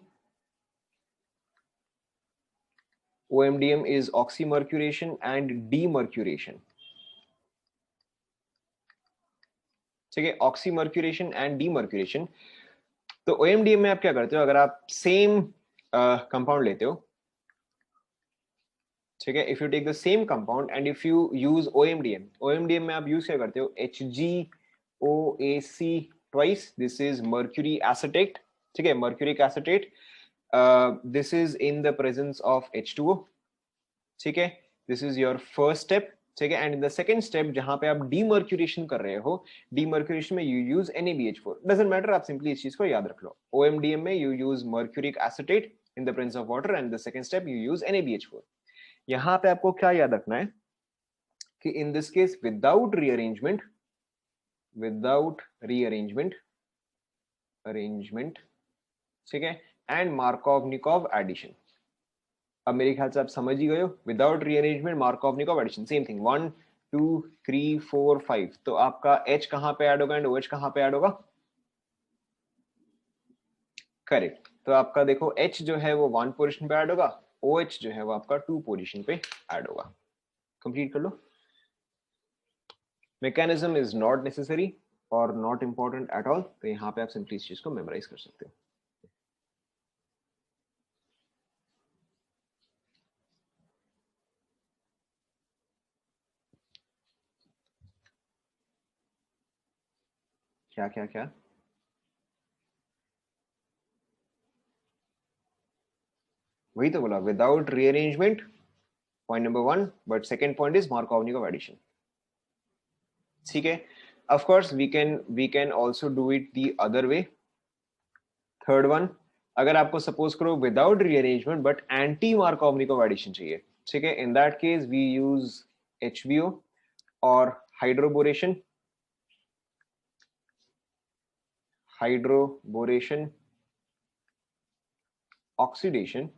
OMDM is oxymercuration and demercuration, ठीक है, oxymercuration and demercuration. तो OMDM में आप क्या करते हो, अगर आप सेम कंपाउंड लेते हो, ठीक है, if you take the same compound and if you use OMDM में आप यूज क्या करते हो, HgOAc twice, this is mercury acetate, ठीक है, mercuric acetate, this is in the presence of H2O, ठीक है। This is your first step, ठीक है। And in the second step जहां पे आप डीमर्क्यूरेशन कर रहे हो, डीमर्क्यूरेशन में you use NaBH4, doesn't matter, आप सिंपली इस चीज को याद रख लो। OMDM में you use mercuric acetate in the presence of water and the second step you use NaBH4। यहां पे आपको क्या याद रखना है कि in this case without rearrangement, without rearrangement, arrangement, ठीक है, एंड मार्कोव-निकोव एडिशन। अब मेरे ख्याल से आप समझ ही गए हो, without rearrangement, Markovnikov addition, same thing, 1 2 3 4 5। तो आपका H कहां पे ऐड होगा एंड OH कहां पे ऐड होगा, करेक्ट। तो आपका देखो H जो है वो 1 पोजीशन पे ऐड होगा, OH जो है वो आपका 2 पोजीशन पे ऐड होगा। कंप्लीट कर लो। मैकेनिज्म इज नॉट नेसेसरी और नॉट इंपॉर्टेंट एट ऑल, तो यहाँ पे आप सिंपली इस चीज को मेमोराइज कर सकते हो। क्या क्या क्या, वही तो बोला, without rearrangement, point number 1, but second point is Markovnikov addition, ठीक है। Of course we can also do it the other way. Third one, अगर आपको सपोज करो without rearrangement but anti Markovnikov addition चाहिए, ठीक है, in that case we use HBO और hydroboration, hydroboration oxidation,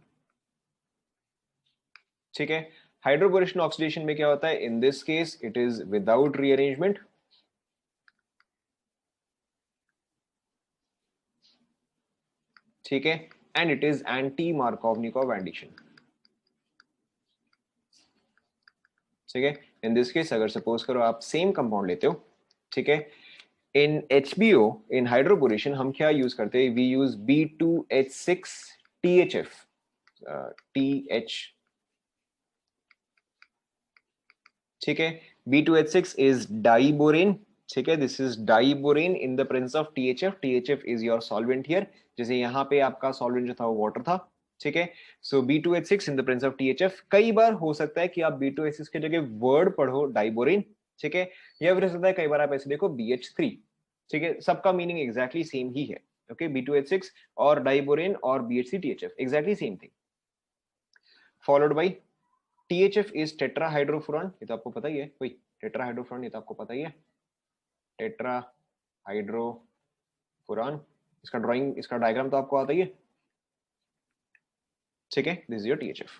ठीक है। हाइड्रोबोरेशन ऑक्सीडेशन में क्या होता है, in this case it is without rearrangement, ठीक है, and it is anti Markovnikov addition, ठीक है। इन दिस केस अगर सपोज करो आप सेम कंपाउंड लेते हो, ठीक है, इन HBO, इन हाइड्रोबोरेशन हम क्या यूज करते हैं, we use B2H6 THF, TH, ठीक है। B2H6 इज डाइबोरेन, ठीक है, this is diborane in the presence of THF, THF is your solvent here, जैसे यहाँ पे आपका सॉल्वेंट जो था वो वाटर था, ठीक है। सो B2H6 in the presence of THF, कई बार हो सकता है कि आप B2H6 की जगह वर्ड पढ़ो डाइबोरेन, ठीक है, या फिर हो सकता है कई बार आप ऐसे देखो BH3, ठीक है, सबका मीनिंग एग्जैक्टली सेम ही है, ओके। B2H6 और डाइबोरेन और BH3 THF exactly same thing, followed by THF is tetrahydrofuran, ये तो आपको पता ही है, कोई टेट्राहाइड्रोफुरान, ये तो आपको पता ही है, टेट्राहाइड्रोफुरान, इसका ड्राइंग, इसका डायग्राम तो आपको आता ही है, ठीक है, this is your THF,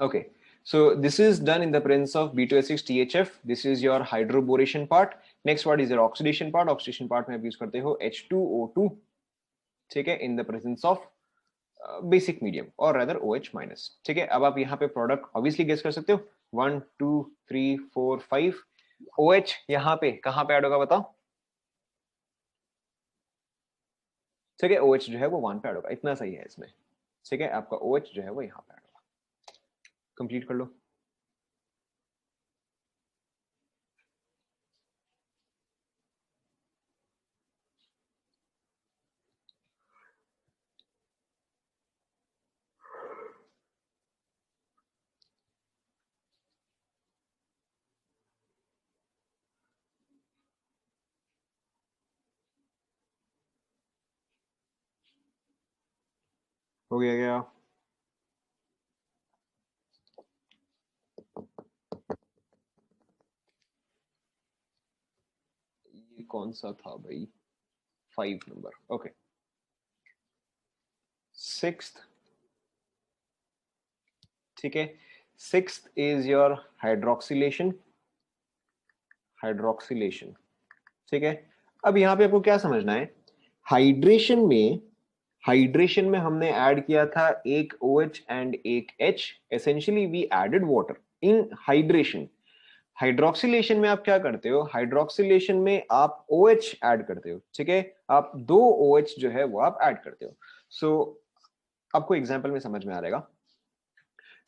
okay. So this is done in the presence of B2H6 THF, this is your hydroboration part. Next what is your oxidation part, oxidation part में आप यूज करते हो H2O2, ठीक है, in the presence of basic medium और rather OH minus, ठीक है। अब आप यहाँ पे प्रोडक्ट ऑब्वियसली गेस कर सकते हो, 1 2 3 4 5, OH यहाँ पे कहाँ पे ऐड होगा बताओ? ठीक है, OH जो है वो 1 पे ऐड होगा, इतना सही है इसमें। ठीक है, आपका OH जो है वो यहाँ पे ऐड होगा। कंप्लीट कर लो। हो गया क्या? ये कौन सा था भाई? 5 नंबर, ओके। सिक्स्थ, ठीक है, sixth is your hydroxylation. Hydroxylation, ठीक है। अब यहाँ पे आपको क्या समझना है, हाइड्रेशन में, हाइड्रेशन में हमने ऐड किया था एक OH एंड एक H, essentially we added water in hydration. Hydroxylation में आप क्या करते हो, हाइड्रोक्सिलेशन में आप OH ऐड करते हो, ठीक है, आप 2 OH जो है वो आप ऐड करते हो। सो आपको एग्जांपल में समझ में आ जाएगा।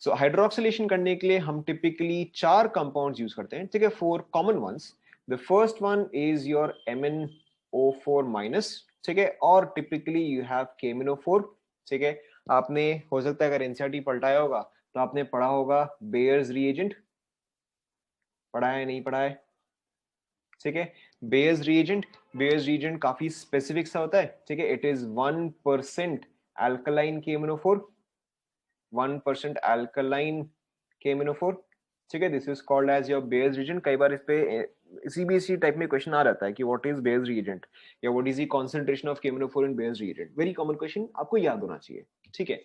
सो हाइड्रोक्सिलेशन करने के लिए हम टिपिकली 4 कंपाउंड्स यूज करते हैं, ठीक है, 4 common ones. The first one is your MnO4 minus, ठीक है, और टिपिकली यू हैव KMnO4, ठीक है। आपने हो सकता है अगर एनसीईआरटी पलटाया होगा तो आपने पढ़ा होगा बेयर्स रिएजेंट, पढ़ा है नहीं पढ़ा है? ठीक है, बेयर्स रिएजेंट, बेयर्स रिएजेंट काफी स्पेसिफिक सा होता है, ठीक है, it is 1% alkaline KMnO4, 1% alkaline KMnO4, ठीक है, this is called as your Baeyer's reagent. कई बार इस पे सीबीएसई टाइप में क्वेश्चन आ जाता है कि व्हाट इज बेयर्स रिएजेंट या what is the concentration of KMnO4 in Baeyer's reagent, very common question, आपको याद होना चाहिए, ठीक है।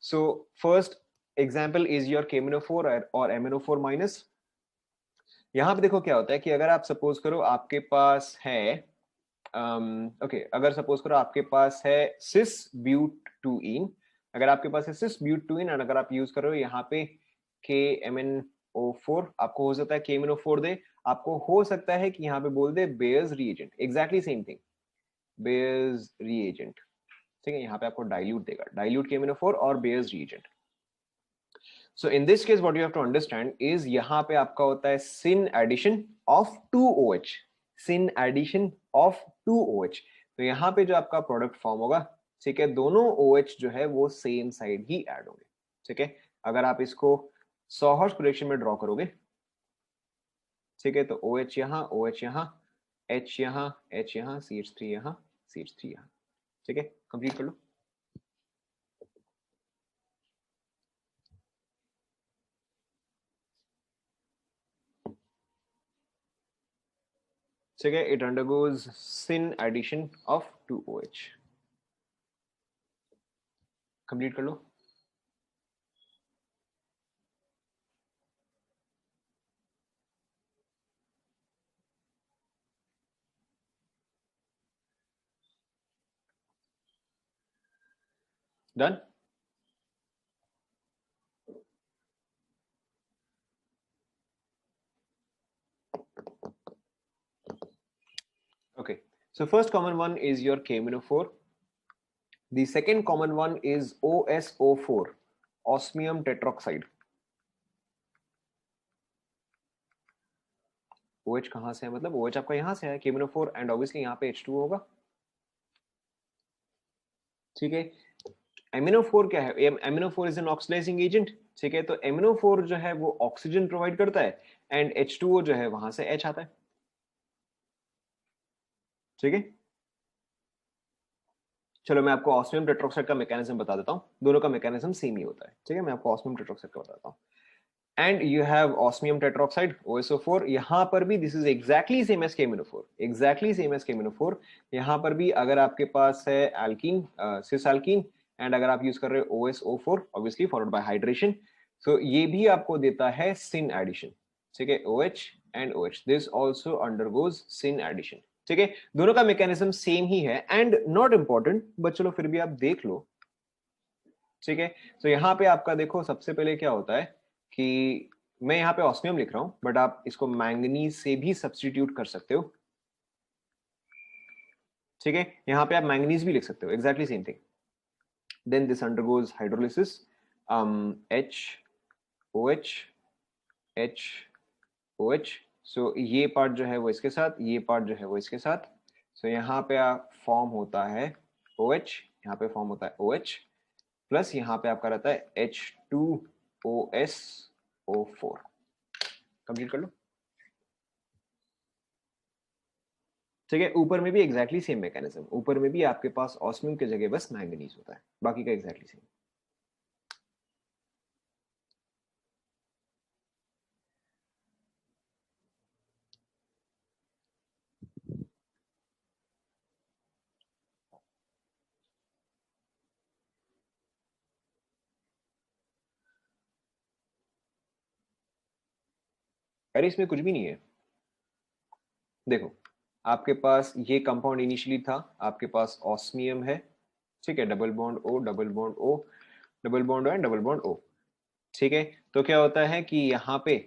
So first example is your KMnO4 और MnO4 माइनस। यहाँ पे देखो क्या होता है कि अगर आप सपोज करो आपके पास है ओके, अगर सपोज करो आपके पास है सिस ब्यूटूइन, अगर आपके पास है सिस ब्यूटूइन और अगर आप यूज करो यहाँ पे KMnO4, आपको हो सकता है KMnO4 दे, आपको हो सकता है कि यहाँ पे बोल दे Baeyer's reagent, exactly same thing, Baeyer's reagent, ठीक है, यहाँ पे आपको डाइल्यूट देगा, डाइल्यूट KMnO4 और bears reagent. So in this case what you have to understand is यहाँ पे आपका होता है sin addition of 2OH, sin addition of 2OH। तो यहाँ पे जो आपका प्रोडक्ट फॉर्म होगा, ठीक है, दोनों OH जो है वो सेम साइड ही ऐड होंगे, ठीक है। अगर आप इसको सॉहर्स प्रोडक्शन में ड्रॉ करोगे, ठीक है, तो OH यहाँ, OH यहाँ, H यहाँ, H यहाँ, CH3 यहाँ, CH3 यहाँ, ठीक है, कंप्लीट कर लो। ठीक है, it undergoes sin addition of 2OH, complete कर लो। Done. Okay, so first common one is your KMnO4. The second common one is OSO4, osmium tetroxide. OH कहाँ से है, मतलब OH आपका यहाँ से है, KMnO4 एंड ऑब्वियसली यहाँ पे H2 होगा, ठीक है। MnO4 क्या है, MnO4 is an oxidising agent, ठीक है, तो MnO4 जो है वो ऑक्सीजन प्रोवाइड करता है एंड H2O जो है वहां से H आता है, ठीक है। चलो मैं आपको ऑस्मियम टेट्रोक्साइड का मैकेनिज्म बता देता हूँ, दोनों का मैकेनिज्म सेम ही होता है, ठीक है, मैं आपको ऑस्मियम टेट्रोक्साइड का बताता हूँ। And you have osmium tetroxide OSO4, यहाँ पर भी this is exactly same as KMnO4, exactly same as KMnO4। यहाँ पर भी अगर आपके पास है एल्कीन, सिस एल्कीन, एंड अगर आप यूज कर रहे हो OSO4 obviously followed by hydration, so ये भी आपको देता है सिन एडिशन, ठीक है, OH and OH, this also undergoes syn addition, ठीक है, दोनों का मैकेनिज्म सेम ही है एंड नॉट इंपॉर्टेंट, बट चलो फिर भी आप देख लो, ठीक है। तो यहाँ पे आपका देखो सबसे पहले क्या होता है कि मैं यहाँ पे ऑस्मियम लिख रहा हूँ, बट आप इसको मैंगनीज से भी सब्स्टिट्यूट कर सकते हो, ठीक है। यहाँ पे आप मैंगनीज भी लिख सकते हो, exactly same thing. Then this undergoes hydrolysis, HOH HOH। So ये पार्ट जो है वो इसके साथ, ये पार्ट जो है वो इसके साथ। सो यहाँ पे फॉर्म होता है OH, यहाँ पे फॉर्म होता है OH, प्लस यहाँ पे आपका रहता है H2OSO4। कंप्लीट कर लो, ठीक है। ऊपर में भी एग्जैक्टली सेम मैकेनिज्म, ऊपर में भी आपके पास ऑस्मियम की जगह बस मैंगनीज होता है, बाकी का एग्जैक्टली सेम। अरे इसमें कुछ भी नहीं है, देखो आपके पास ये कंपाउंड इनिशियली था, आपके पास ऑस्मियम है, ठीक है, double bond O, double bond O, double bond O and double bond O, ठीक है। तो क्या होता है कि यहाँ पे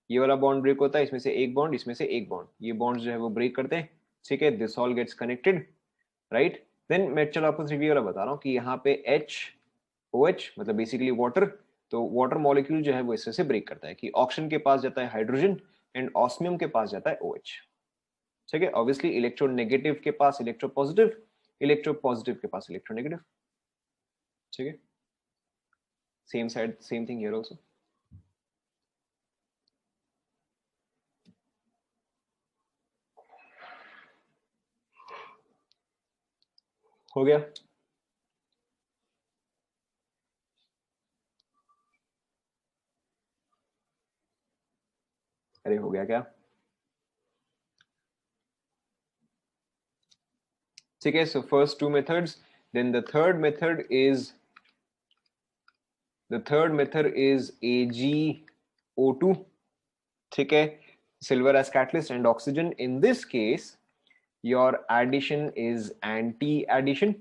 ये वाला बॉन्ड ब्रेक होता है, इसमें से एक बॉन्ड, इसमें से एक बॉन्ड, ये बॉन्ड जो है वो ब्रेक करते हैं, ठीक है। This all gets connected, right. Then मैं चलो आपको 3D वाला बता रहा हूँ कि यहाँ पे HOH मतलब बेसिकली वाटर, तो वाटर मॉलिक्यूल जो है वो इससे से ब्रेक करता है कि ऑक्सीजन के पास जाता है हाइड्रोजन एंड ऑस्मियम के पास जाता है OH, ठीक है। ऑब्वियसली इलेक्ट्रोनेगेटिव के पास इलेक्ट्रोपॉजिटिव, इलेक्ट्रोपॉजिटिव के पास इलेक्ट्रोनेगेटिव, ठीक है। Same side same thing here also. हो गया, अरे हो गया क्या, ठीक है। So first two methods, then the third method is AgO2, ठीक है, silver as catalyst and oxygen. In this case your addition is anti addition,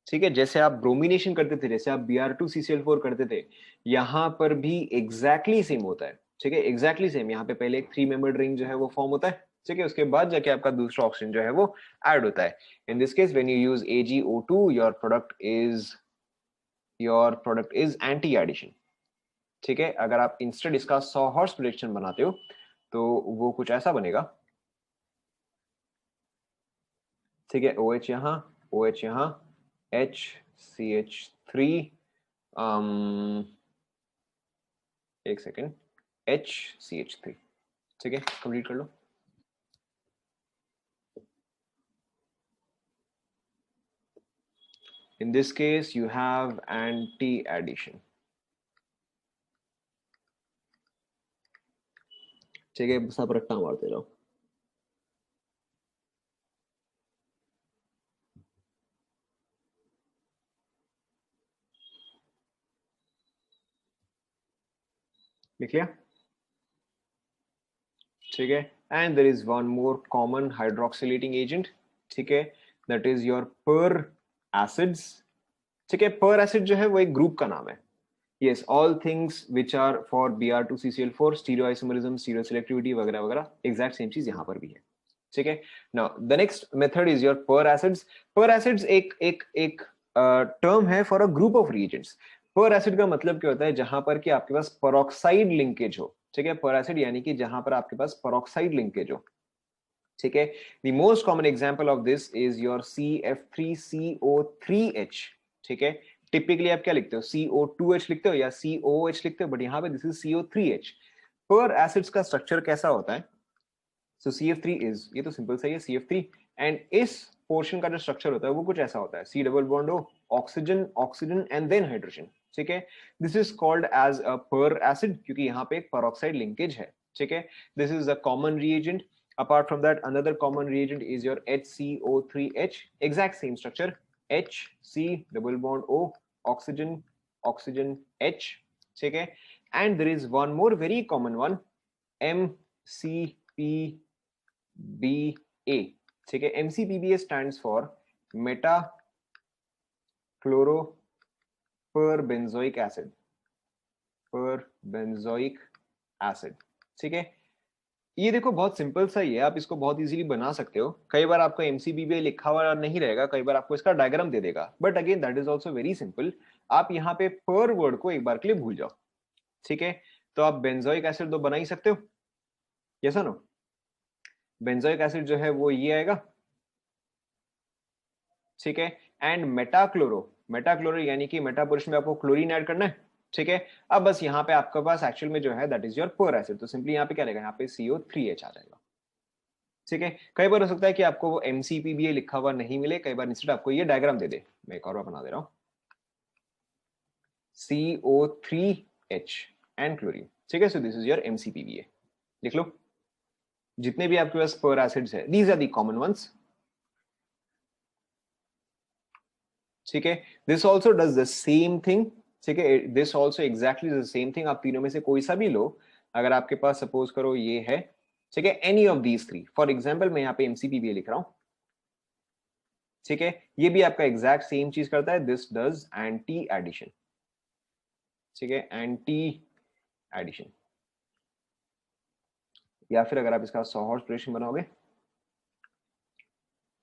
ठीक है। जैसे आप ब्रोमिनेशन करते थे, जैसे आप Br2CCl4 करते थे, यहां पर भी एग्जैक्टली सेम होता है, ठीक है, एग्जैक्टली सेम। यहाँ पे पहले एक 3 मेंबर्ड रिंग जो है वो फॉर्म होता है, ठीक है, उसके बाद जाके आपका दूसरा ऑक्सीजन जो है वो ऐड होता है। In this case when you use AgO2 your product is anti addition, ठीक है। अगर आप इंस्टेड इसका 100 हॉर्स प्रोडक्शन बनाते हो तो वो कुछ ऐसा बनेगा, ठीक है। OH यहाँ, OH यहाँ, HCH3, एक सेकेंड, HCH3, ठीक है, कंप्लीट कर लो। In this case you have anti addition, ठीक है, सब रट्टा मारते जाओ। लिख लिया, ठीक है। And there is one more common hydroxylating agent, ठीक है, that is your peracids, ठीक है। पर एसिड जो है वो एक ग्रुप का नाम है। yes, all things which are for Br2CCl4 stereoisomerism, स्टीरियोसेलेक्टिविटी वगैरह वगैरह, एग्जैक्ट सेम चीज यहाँ पर भी है, ठीक है। Now the next method is your पर एसिड्स। पर एसिड्स एक एक एक टर्म है for a group of reagents. पर एसिड का मतलब क्या होता है, जहां पर कि आपके पास पेरोक्साइड लिंकेज हो, ठीक है। पर एसिड यानी कि जहां पर आपके पास पेरोक्साइड लिंकेज हो, ठीक है। The most common example of this is your CF3CO3H, ठीक है। टिपिकली आप क्या लिखते हो, CO2H लिखते हो या COOH लिखते हो, बट यहाँ पे दिस इज CO3H। पर एसिड्स का स्ट्रक्चर कैसा होता है, सो CF3 इज, ये तो सिंपल सा ही है, CF3, एंड इस पोर्शन का जो स्ट्रक्चर होता है वो कुछ ऐसा होता है, C double bond O, oxygen oxygen and then hydrogen, ठीक है। This is called as a per acid क्योंकि यहाँ पे एक पेरोक्साइड लिंकेज है, ठीक है। This is a common reagent. Apart from that, another common reagent is your HCO3H, exact same structure, HC double bond O, oxygen oxygen H, ठीक है। And there is one more very common one, MCPBA, ठीक है। MCPBA stands for meta chloroperbenzoic acid, पर benzoic acid. ठीक है, ये देखो बहुत सिंपल सा ही है, आप इसको बहुत इजीली बना सकते हो। कई बार आपको एमसीबीबीआई लिखा हुआ नहीं रहेगा, कई बार आपको इसका डायग्राम दे देगा, but again that is also very simple. आप यहाँ पे पर वर्ड को एक बार के लिए भूल जाओ। ठीक है, तो आप बेंजोइक एसिड तो बना ही सकते हो, यस नो। बेंजोइक एसिड जो है वो ये आएगा। ठीक है, एंड मेटाक्लोरो, मेटाक्लोरो यानी कि मेटा पुरुष में आपको क्लोरीन ऐड करना है। ठीक है, अब बस यहाँ पे आपके पास एक्चुअल में जो है दैट इज योर पर एसिड, तो सिंपली यहाँ पे क्या रहेगा, यहाँ पे CO3H आ जाएगा। ठीक है, कई बार हो सकता है कि आपको वो MCPBA लिखा हुआ नहीं मिले, कई बार इंस्टेड आपको ये डायग्राम दे दे। मैं एक और बार बना दे रहा हूँ, CO3H एंड क्लोरीन। ठीक है, so this is your MCPBA। लिख लो जितने भी आपके पास पर एसिड्स है, these are the common ones. ठीक है, this also does the same thing. ठीक है, this also exactly the same thing. आप तीनों में से कोई सा भी लो, अगर आपके पास सपोज करो ये है, ठीक है, any of these three, for example मैं यहाँ पे MCPBA लिख रहा हूँ। ठीक है, ये भी आपका एग्जैक्ट सेम चीज करता है, दिस डज एंटी एडिशन। ठीक है, एंटी एडिशन। या फिर अगर आप इसका सॉहर्स रिएक्शन बनाओगे,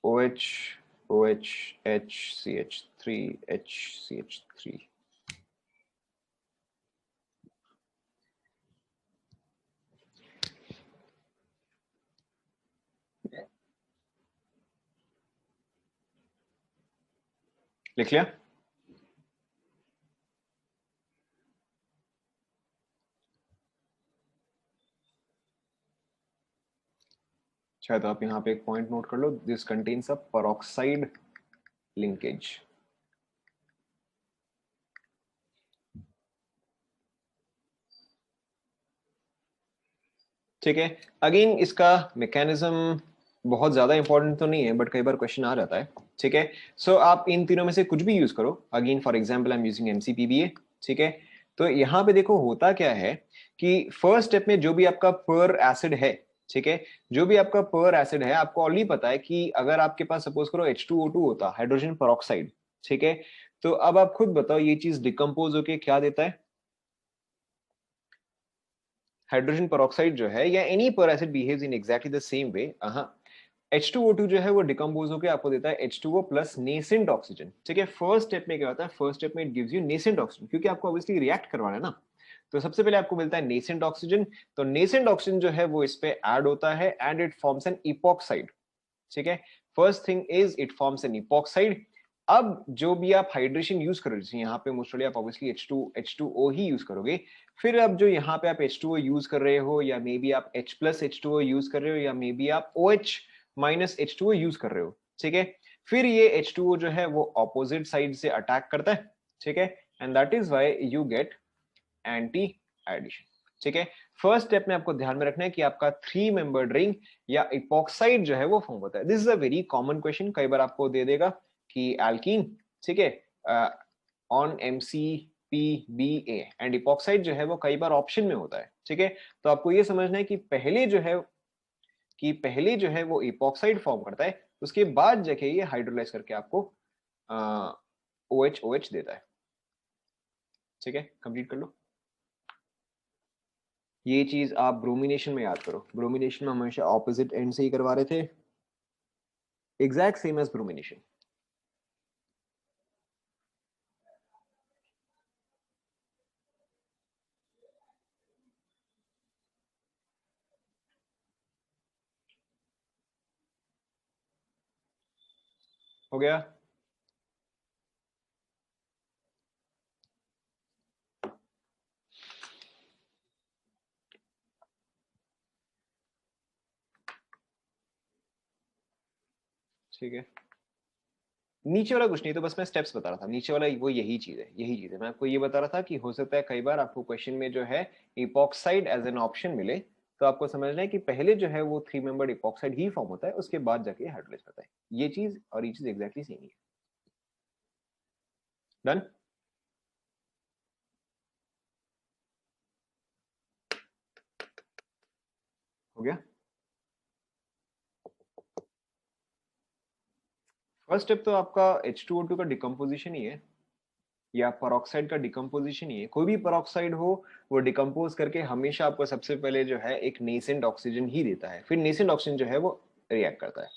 OH OH HCH3 HCH3। लिख लिया? शायद आप यहाँ पे एक पॉइंट नोट कर लो, this contains a peroxide linkage. ठीक है, अगेन इसका मैकेनिज्म बहुत ज्यादा इंपॉर्टेंट तो नहीं है, बट कई बार क्वेश्चन आ जाता है। ठीक है, सो आप इन तीनों में से कुछ भी यूज करो। Again for example I am using MCPBA। ठीक है, तो यहाँ पे देखो होता क्या है कि फर्स्ट स्टेप में जो भी आपका पर एसिड है, ठीक है, जो भी आपका पर एसिड है, आपको ऑलरेडी पता है कि अगर आपके पास सपोज करो H2O2 होता, हाइड्रोजन पेरोक्साइड। ठीक है, तो अब आप खुद बताओ ये चीज डिकम्पोज होके क्या देता है? हाइड्रोजन पेरोक्साइड जो है, या एनी पर acid behaves in exactly the same way. H2O2 जो है वो डिकम्पोज होकर आपको देता है H2O प्लस नेसेंट ऑक्सीजन। ठीक है, फर्स्ट स्टेप में क्या होता है, फर्स्ट स्टेप में it gives you nascent oxygen, क्योंकि आपको ऑब्वियसली रिएक्ट करवाना है ना। तो सबसे पहले आपको मिलता है नेसेंट ऑक्सीजन। तो नेसेंट ऑक्सीजन जो है वो इस पे ऐड होता है and it forms an epoxide. ठीक है, first thing is it forms an epoxide. अब जो भी आप हाइड्रेशन यूज करोगे, जैसे यहाँ पे मोस्टली आप ऑब्वियसली H2O ही यूज करोगे। फिर अब जो यहाँ पे आप H2O यूज कर रहे हो, या मे बी आप H प्लस H2O यूज कर रहे हो, या मे बी आप OH माइनस H2O यूज कर रहे हो। ठीक है, फिर ये H2O जो है वो ऑपोजिट साइड से अटैक करता है। ठीक है, and that is why you get anti addition. ठीक है, फर्स्ट स्टेप में आपको ध्यान में रखना है कि आपका 3 मेंबर्ड रिंग या इपॉक्साइड जो है वो फॉर्म होता है। This is a very common question, कई बार आपको दे देगा कि एल्कीन, ठीक है, ऑन MCPBA एंड इपॉक्साइड जो है वो कई बार ऑप्शन में होता है। ठीक है, तो आपको ये समझना है कि पहले जो है वो इपॉक्साइड फॉर्म करता है, उसके बाद जाके ये हाइड्रोलाइज करके आपको OH देता है। ठीक है, कंप्लीट कर लो। ये चीज आप ब्रोमिनेशन में याद करो, ब्रोमिनेशन में हमेशा ऑपोजिट एंड से ही करवा रहे थे, एग्जैक्ट सेम एज ब्रोमिनेशन। हो गया? ठीक है, नीचे वाला कुछ नहीं, तो बस मैं स्टेप्स बता रहा था। नीचे वाला वो यही चीज है, यही चीज है। मैं आपको ये बता रहा था कि हो सकता है कई बार आपको क्वेश्चन में जो है इपॉक्साइड एज एन ऑप्शन मिले, तो आपको समझना है कि पहले जो है वो 3 मेंबर्ड इपॉक्साइड ही फॉर्म होता है, उसके बाद जाके हाइड्रोलाइज करता है। ये चीज और ये चीज एग्जैक्टली सेम ही है। डन? हो गया? फर्स्ट स्टेप तो आपका H2O2 का डिकम्पोजिशन ही है। या पेरोक्साइड का डिकम्पोजिशन ही है। कोई भी पेरोक्साइड हो वो डिकम्पोज करके हमेशा आपको सबसे पहले जो है एक नेसेंट ऑक्सीजन ही देता है, फिर नेसेंट ऑक्सीजन जो है वो रिएक्ट करता है।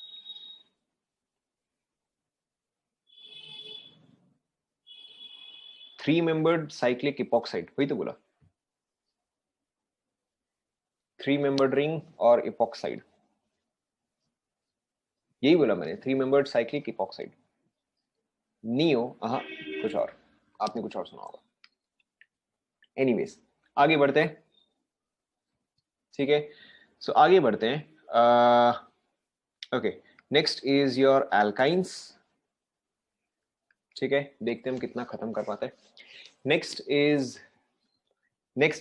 थ्री मेंबर्ड साइक्लिक इपॉक्साइड, वही तो बोला, थ्री मेंबर्ड रिंग और इपॉक्साइड, यही बोला मैंने, three membered cyclic epoxide. Neo, हाँ कुछ और, आपने कुछ और सुना होगा। एनीवेज आगे बढ़ते हैं, ठीक है। सो आगे बढ़ते हैं। Okay, next is your alkynes, ठीक है, देखते हैं हम कितना खत्म कर पाते हैं। नेक्स्ट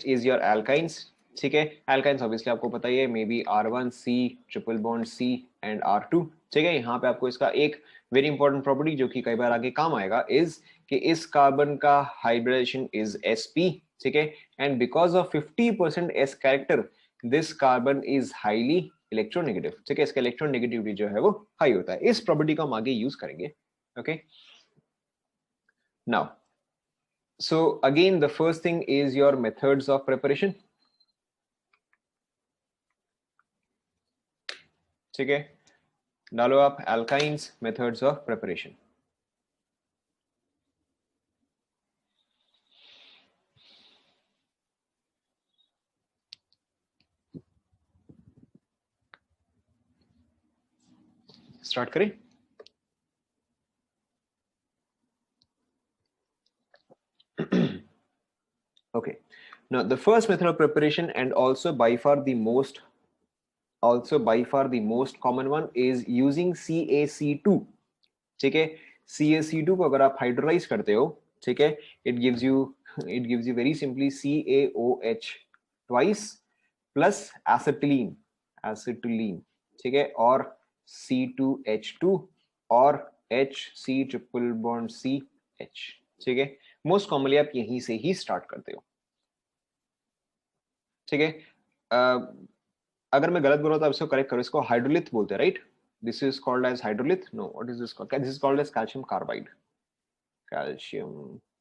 इज योर एल्काइंस, ठीक है। एल्काइंस ऑब्वियसली आपको पता ही है, may be R1C triple bond C and R2, ठीक है। यहाँ पे आपको इसका एक वेरी इंपॉर्टेंट प्रॉपर्टी जो कि कई बार आगे काम आएगा इज कि इस कार्बन का हाइब्रिडाइजेशन इज sp, ठीक है, and because of 50% s character this carbon is highly electronegative, ठीक है, इसका इलेक्ट्रोनेगेटिविटी जो है वो हाई होता है। इस प्रॉपर्टी को हम आगे यूज करेंगे। Okay, now so again the first thing is your methods of preparation, ठीक है, डालो आप alkynes methods of preparation। Start करें। Okay, now the first method of preparation and also by far the most common one is using CaC2, ठीक है। CaC2 को अगर आप हाइड्रोलाइज करते हो, ठीक है, it gives you very simply CaOH twice plus acetylene, ठीक है, और C2H2 और HC ट्रिपल बॉन्ड CH, ठीक है। मोस्ट कॉमनली आप यहीं से ही स्टार्ट करते हो, ठीक है। अगर मैं गलत बोल रहा हूं तो आप इसको करेक्ट करो, इसको हाइड्रोलिथ बोलते हैं, right? This is called as hydrolith, no, what is this called? This is called as calcium carbide, calcium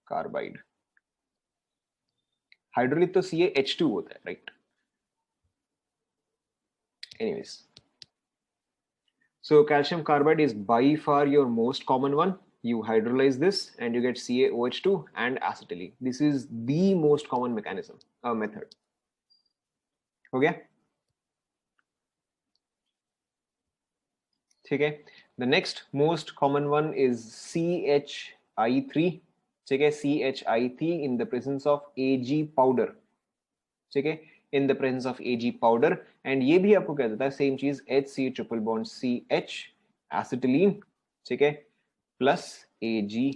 carbide. Hydrolith तो CaH2 होता है, right? Anyways, so calcium carbide is by far your most common one. You hydrolyze this and you get CaOH2 and acetylene. This is the most common mechanism, method. हो गया, ठीक है। The next most common one is CHI3, ठीक है, CHI3 in the presence of Ag powder, ठीक है, in the presence of Ag powder, and ये भी आपको क्या देता है, सेम चीज, HC triple bond CH acetylene, ठीक है, प्लस AgI,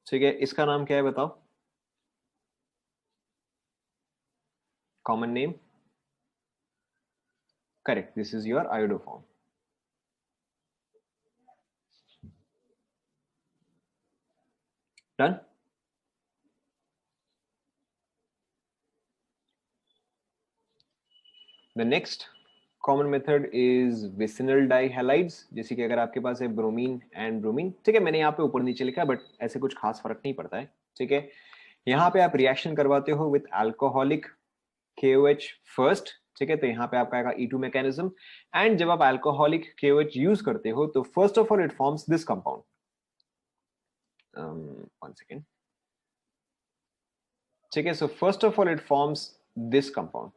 ठीक है। इसका नाम क्या है बताओ, common name? Correct, this is your iodoform. Done. The next common method is vicinal dihalides, जैसे कि अगर आपके पास है ब्रोमीन एंड ब्रोमीन, ठीक है, मैंने यहाँ पे ऊपर नीचे लिखा है बट ऐसे कुछ खास फर्क नहीं पड़ता है, ठीक है। यहाँ पे आप रिएक्शन करवाते हो विथ अल्कोहलिक KOH फर्स्ट, ठीक है, तो यहाँ पे आपका आएगा E2 मैकेनिज्म, एंड जब आप अल्कोहलिक KOH यूज करते हो तो first of all it forms this compound, one second, ठीक है। So first of all it forms this compound,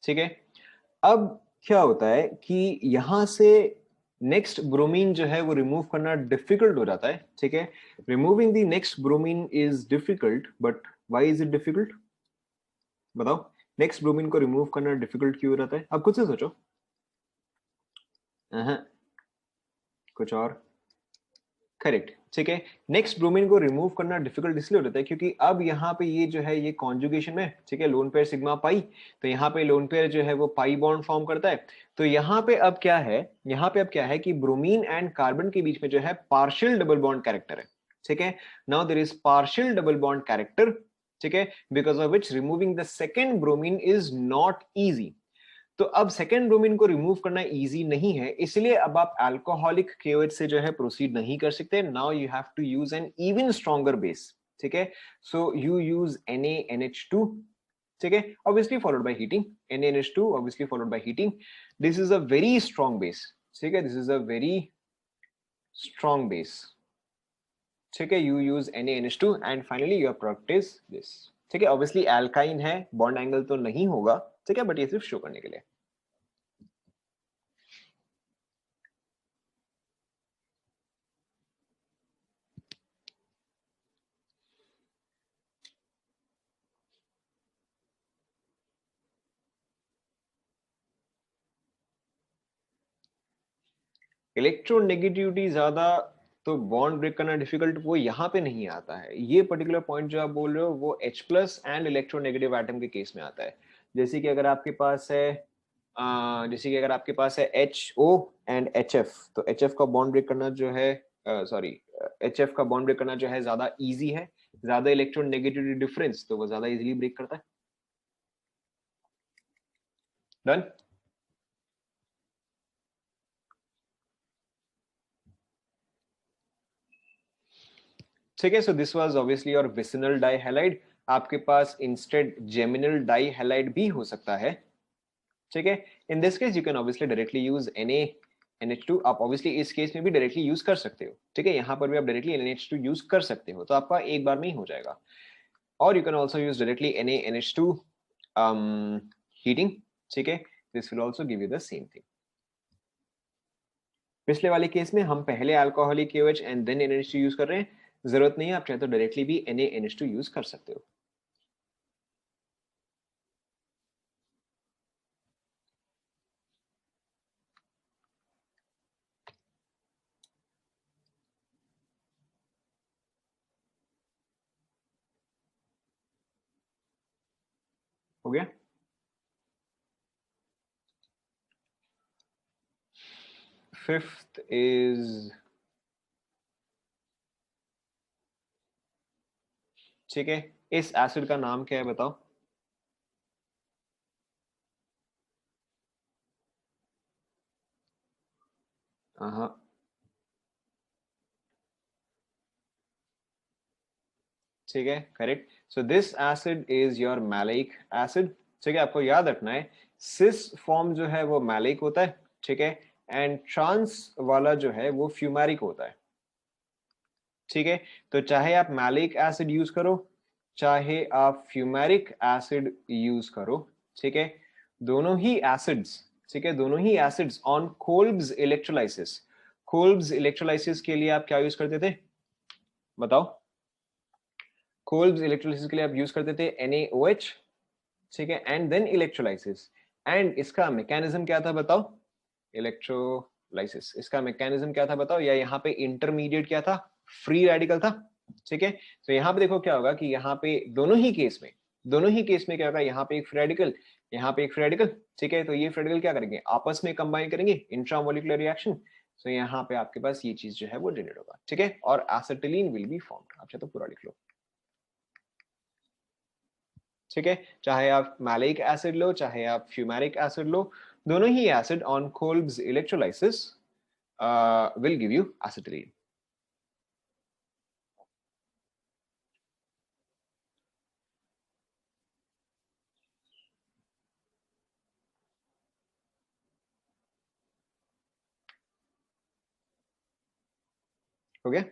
ठीक है। अब क्या होता है कि यहां से नेक्स्ट ब्रोमीन जो है वो रिमूव करना डिफिकल्ट हो जाता है, ठीक है। Removing the next bromine is difficult, but why is it difficult? बताओ, नेक्स्ट ब्रोमीन को रिमूव करना डिफिकल्ट क्यों हो जाता है? अब खुद से सोचो। कुछ और, करेक्ट, ठीक है। नेक्स्ट ब्रोमीन को रिमूव करना डिफिकल्ट इसलिए होता है क्योंकि अब यहाँ पे ये जो है ये कॉन्जुगेशन में, ठीक है, लोन पेयर सिग्मा पाई, तो यहाँ पे लोन पेयर जो है वो पाई बॉन्ड फॉर्म करता है। तो यहाँ पे अब क्या है, यहाँ पे अब क्या है कि ब्रोमीन एंड कार्बन के बीच में जो है पार्शियल डबल बॉन्ड कैरेक्टर है, ठीक है। Now there is partial double bond character, ठीक है, because of which removing the second bromine is not easy. तो अब सेकेंड ब्रोमीन को रिमूव करना इजी नहीं है, इसलिए अब आप अल्कोहलिक KOH से जो है प्रोसीड नहीं कर सकते. Now you have to use an even stronger base. ठीक है, सो यू यूज NaNH2. ठीक है, obviously followed by heating. NaNH2 obviously followed by heating. This is a very strong base. ठीक है, this is a very strong base. ठीक है, you use NaNH2 and finally your product is this. ठीक है, obviously alkyne है, bond angle तो नहीं होगा. ठीक है, बट ये सिर्फ शो करने के लिए. इलेक्ट्रोनेगेटिविटी ज्यादा तो बॉन्ड ब्रेक करना डिफिकल्ट वो यहाँ पे नहीं आता है. ये पर्टिकुलर पॉइंट जो आप बोल रहे हो वो H+ एंड इलेक्ट्रोनेगेटिव एटम के केस में आता है. जैसे कि अगर आपके पास है HO एंड HF, तो HF का बॉन्ड ब्रेक करना जो है सॉरी HF का बॉन्ड ब्रेक करना जो है ज्यादा इजी है. ज्यादा इलेक्ट्रोनेगेटिविटी डिफरेंस तो वो ज्यादा इजीली ब्रेक करता है. डन. ठीक है, so this was obviously your vicinal dihalide. आपके पास इंस्टेड जेमिनल डाइहैलाइड भी हो सकता है. ठीक है, in this case you can obviously directly use NaNH2. आप ऑब्वियसली इस केस में भी डायरेक्टली यूज कर सकते हो. ठीक है, यहाँ पर भी आप डायरेक्टली NaNH2 यूज कर सकते हो, तो आपका एक बार में ही हो जाएगा. और you can also use directly NaNH2 heating. ठीक है, this will also give you the same thing. पिछले वाले केस में हम पहले alcoholic KOH and then NaNH2 use कर रहे हैं. जरूरत नहीं है, आप चाहे तो डायरेक्टली भी NaNH2 यूज कर सकते हो. हो गया. फिफ्थ इज, ठीक है, इस एसिड का नाम क्या है बताओ. हाँ, ठीक है, correct. So this acid is your malic acid. ठीक है, आपको याद रखना है सिस फॉर्म जो है वो मैलिक होता है. ठीक है, एंड ट्रांस वाला जो है वो फ्यूमेरिक होता है. ठीक है, तो चाहे आप मैलिक एसिड यूज करो, चाहे आप फ्यूमेरिक एसिड यूज करो. ठीक है, दोनों ही एसिड्स, ठीक है, दोनों ही acids on Kolbe's electrolysis. Kolbe's electrolysis के लिए आप क्या यूज करते थे बताओ. कोल्ब्स इलेक्ट्रोलाइसिस के लिए आप यूज करते थे NaOH. ठीक है, एंड देन इलेक्ट्रोलाइसिस. एंड इसका मैकेनिज्म क्या था बताओ. इलेक्ट्रोलाइसिस, इसका मैकेनिज्म क्या था बताओ, या यहाँ पे इंटरमीडिएट क्या था, फ्री रेडिकल था. ठीक है, तो यहाँ पे देखो क्या होगा कि यहाँ पे दोनों ही केस में क्या होगा, यहाँ पे एक फ्री रेडिकल, यहाँ पे एक फ्री रेडिकल. ठीक है, तो ये फ्री रेडिकल क्या करेंगे, आपस में कंबाइन करेंगे, इंट्रामोलिकुलर रिएक्शन. तो यहाँ पे आपके पास ये चीज जो है वो जनरेट होगा. ठीक है, और एसिटिलीन विल बी फॉर्म्ड. आप चाहे तो पूरा लिख लो. ठीक है, चाहे आप मैलिक एसिड लो, चाहे आप फ्यूमेरिक एसिड लो, दोनों ही acid on Kolbe's electrolysis will give you acetylene. हो गया.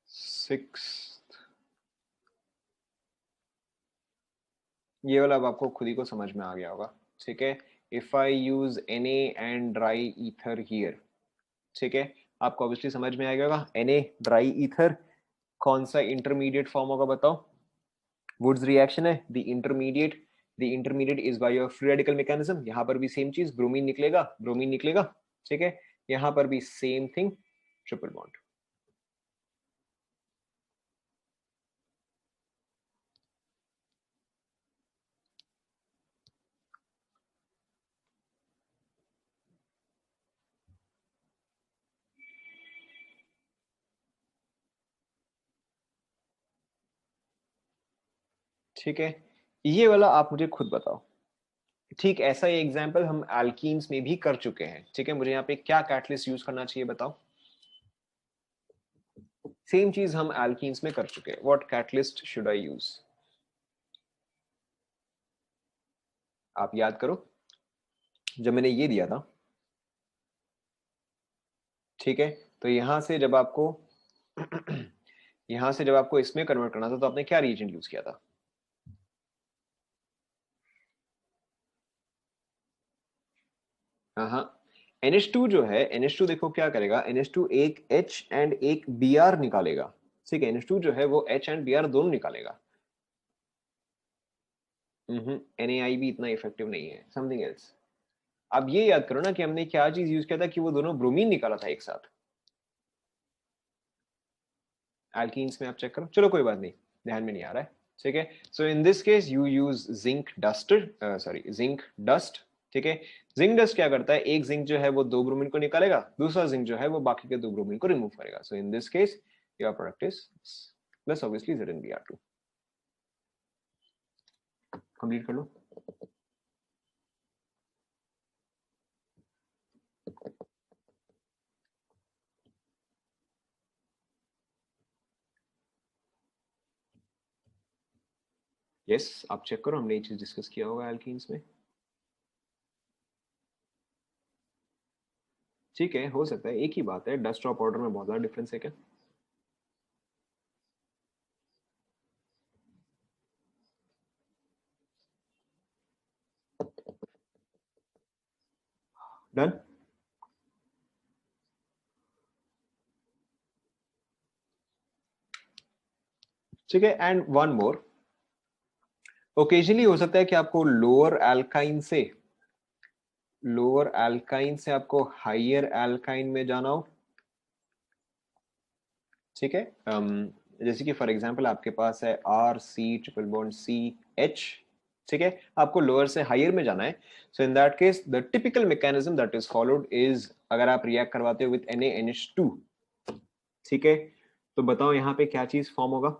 सिक्स, ये वाला अब आपको खुद ही को समझ में आ गया होगा. ठीक है, if I use Na and dry ether here. ठीक है, आपको ऑब्वियसली समझ में आ गया होगा. Na ड्राई ईथर कौन सा इंटरमीडिएट फॉर्म होगा बताओ. वुड्स रिएक्शन है. The intermediate is by your free radical mechanism. यहाँ पर भी सेम चीज, ब्रोमीन निकलेगा. ठीक है, यहाँ पर भी सेम थिंग, ट्रिपल बॉन्ड. ठीक है, ये वाला आप मुझे खुद बताओ। ठीक ऐसा ही एग्जाम्पल हम एल्कीन्स में भी कर चुके हैं। ठीक है, मुझे यहाँ पे क्या कैटलिस्ट यूज करना चाहिए बताओ। सेम चीज हम एल्कीन्स में कर चुके हैं। What catalyst should I use? आप याद करो, जब मैंने ये दिया था, ठीक है, तो यहां से जब आपको यहां से जब आपको इसमें कन्वर्ट करना था तो आपने क्या रिएजेंट यूज किया था? हाँ, NH2 जो है, NH2 देखो क्या करेगा, NH2 एक H एंड एक Br निकालेगा। ठीक है, NH2 जो है वो H एंड Br दोनों निकालेगा। NaI भी इतना इफेक्टिव नहीं है, समथिंग एल्स। अब ये याद करो ना कि हमने क्या चीज यूज किया था कि वो दोनों ब्रोमीन निकाला था एक साथ। एल्कीन्स में आप चेक करो, चलो कोई बात नहीं, ध्यान में नहीं आ रहा है। ठीक है, so in this case you use zinc duster, sorry zinc dust. ठीक है, जिंक डस्ट क्या करता है, एक जिंक जो है वो दो ब्रोमीन को निकालेगा, दूसरा जिंक जो है वो बाकी के दो ब्रोमीन को रिमूव करेगा। So in this case your product is plus obviously ZnBr2। Complete कर लो। यस, आप चेक करो, हमने ये चीज डिस्कस किया होगा एल्कीन्स में। ठीक है, हो सकता है एक ही बात है, डस्ट और पाउडर में बहुत ज्यादा डिफरेंस है क्या? डन। ठीक है, एंड वन मोर, ओकेजनली हो सकता है कि आपको लोअर एल्काइन से आपको हायर एल्काइन में जाना हो। ठीक है, जैसे कि फॉर एग्जांपल आपके पास है RC ट्रिपल बॉन्ड CH। ठीक है, आपको लोअर से हायर में जाना है। So in that case the typical mechanism that is followed is, अगर आप रिएक्ट करवाते हो विद NaNH2, ठीक है, तो बताओ यहाँ पे क्या चीज फॉर्म होगा।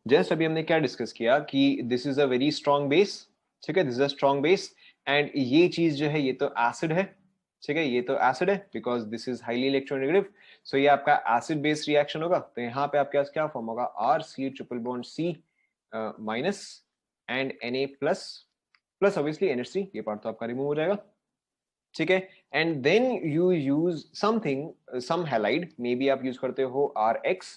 जस्ट अभी हमने क्या डिस्कस किया कि this is a very strong base. ठीक है, this is a strong base, and ये चीज जो है ये तो एसिड है। ठीक है, ये तो एसिड है because this is highly electronegative. So ये आपका एसिड बेस रिएक्शन होगा। तो यहाँ पे आपके पास क्या फॉर्म होगा, RC triple bond C minus and Na plus, plus obviously NH3, ये पार्ट तो आपका रिमूव हो जाएगा। ठीक है, and then you use something, some halide, may be आप यूज करते हो RX।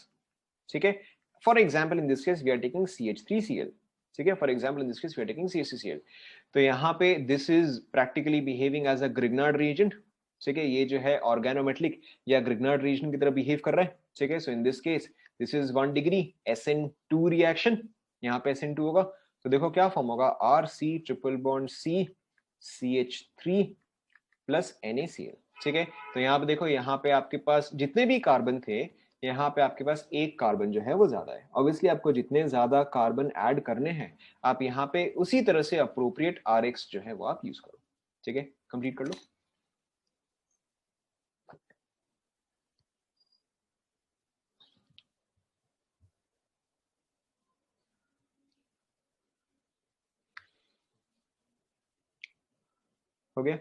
ठीक है, for example in this case we are taking CH3Cl। ठीक है, for example in this case we are taking CH3Cl। तो यहाँ पे this is practically behaving as a Grignard reagent. ठीक है, ये जो है ऑर्गेनोमेटलिक या ग्रिग्नार्ड रिएजेंट की तरह बिहेव कर रहा है। ठीक है, so in this case this is 1 degree SN2 reaction, यहाँ पे SN2 होगा। तो देखो क्या फॉर्म होगा, RC triple bond C CH3 plus NaCl। ठीक है, तो यहाँ पे देखो, यहाँ पे आपके पास जितने भी कार्बन थे, यहाँ पे आपके पास एक कार्बन जो है वो ज्यादा है। ऑब्वियसली आपको जितने ज्यादा कार्बन ऐड करने हैं, आप यहाँ पे उसी तरह से अप्रोप्रिएट RX जो है वो आप यूज करो। ठीक है, कंप्लीट कर लो। हो गया।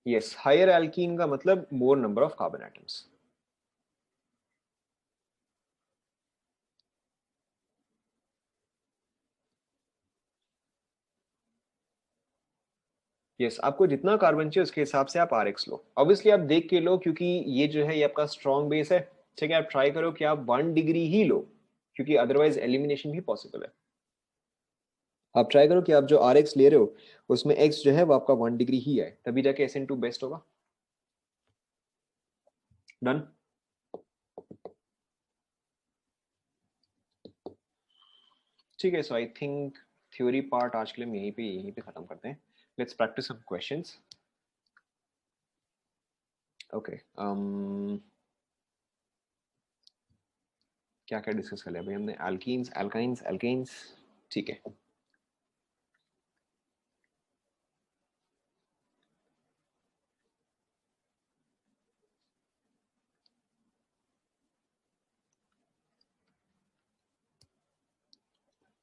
यस, हायर एल्कीन का मतलब मोर number of carbon atoms. Yes, आपको जितना कार्बन चाहिए उसके हिसाब से आप RX लो। ऑब्वियसली आप देख के लो, क्योंकि ये जो है ये आपका स्ट्रॉन्ग बेस है। ठीक है, आप ट्राई करो कि आप 1 डिग्री ही लो, क्योंकि अदरवाइज एलिमिनेशन भी पॉसिबल है। आप ट्राई करो कि आप जो RX ले रहे हो उसमें X जो है वो आपका 1 डिग्री ही है, तभी जाके SN2 बेस्ट होगा। डन। ठीक है, so I think theory part आज के लिए हम यहीं पे खत्म करते हैं। Let's practice some questions. Okay, क्या क्या डिस्कस कर लिया भाई हमने, एल्कीन्स, एल्काइंस, एल्केन्स। ठीक है,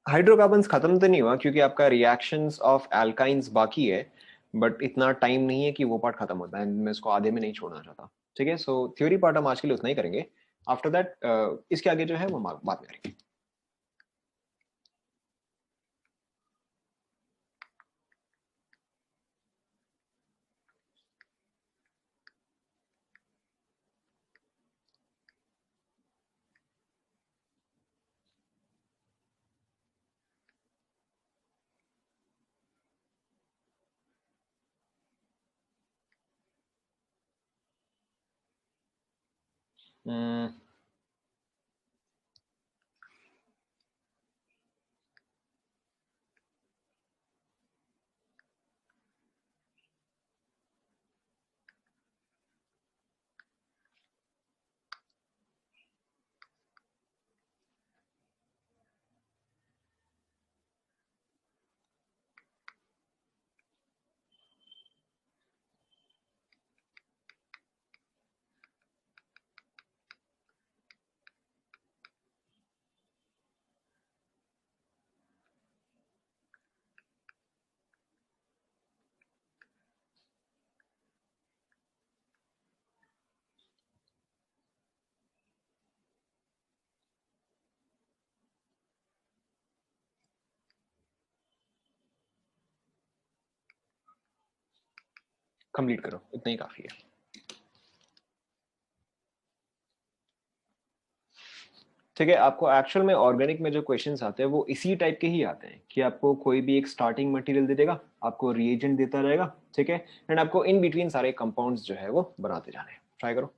हाइड्रोकार्बन्स खत्म तो नहीं हुआ क्योंकि आपका रिएक्शंस ऑफ एल्काइंस बाकी है, बट इतना टाइम नहीं है कि वो पार्ट खत्म होता है। मैं इसको आधे में नहीं छोड़ना चाहता। ठीक है, सो थ्योरी पार्ट हम आज के लिए उतना ही करेंगे। आफ्टर दैट इसके आगे जो है वो बाद में करेंगे। हम्म, कंप्लीट करो, इतना ही काफी है। ठीक है, आपको एक्चुअल में ऑर्गेनिक में जो क्वेश्चंस आते हैं वो इसी टाइप के ही आते हैं कि आपको कोई भी एक स्टार्टिंग मटेरियल दे देगा, आपको रिएजेंट देता रहेगा, ठीक है, एंड आपको इन बिटवीन सारे कंपाउंड्स जो है वो बनाते जाने हैं। ट्राई करो।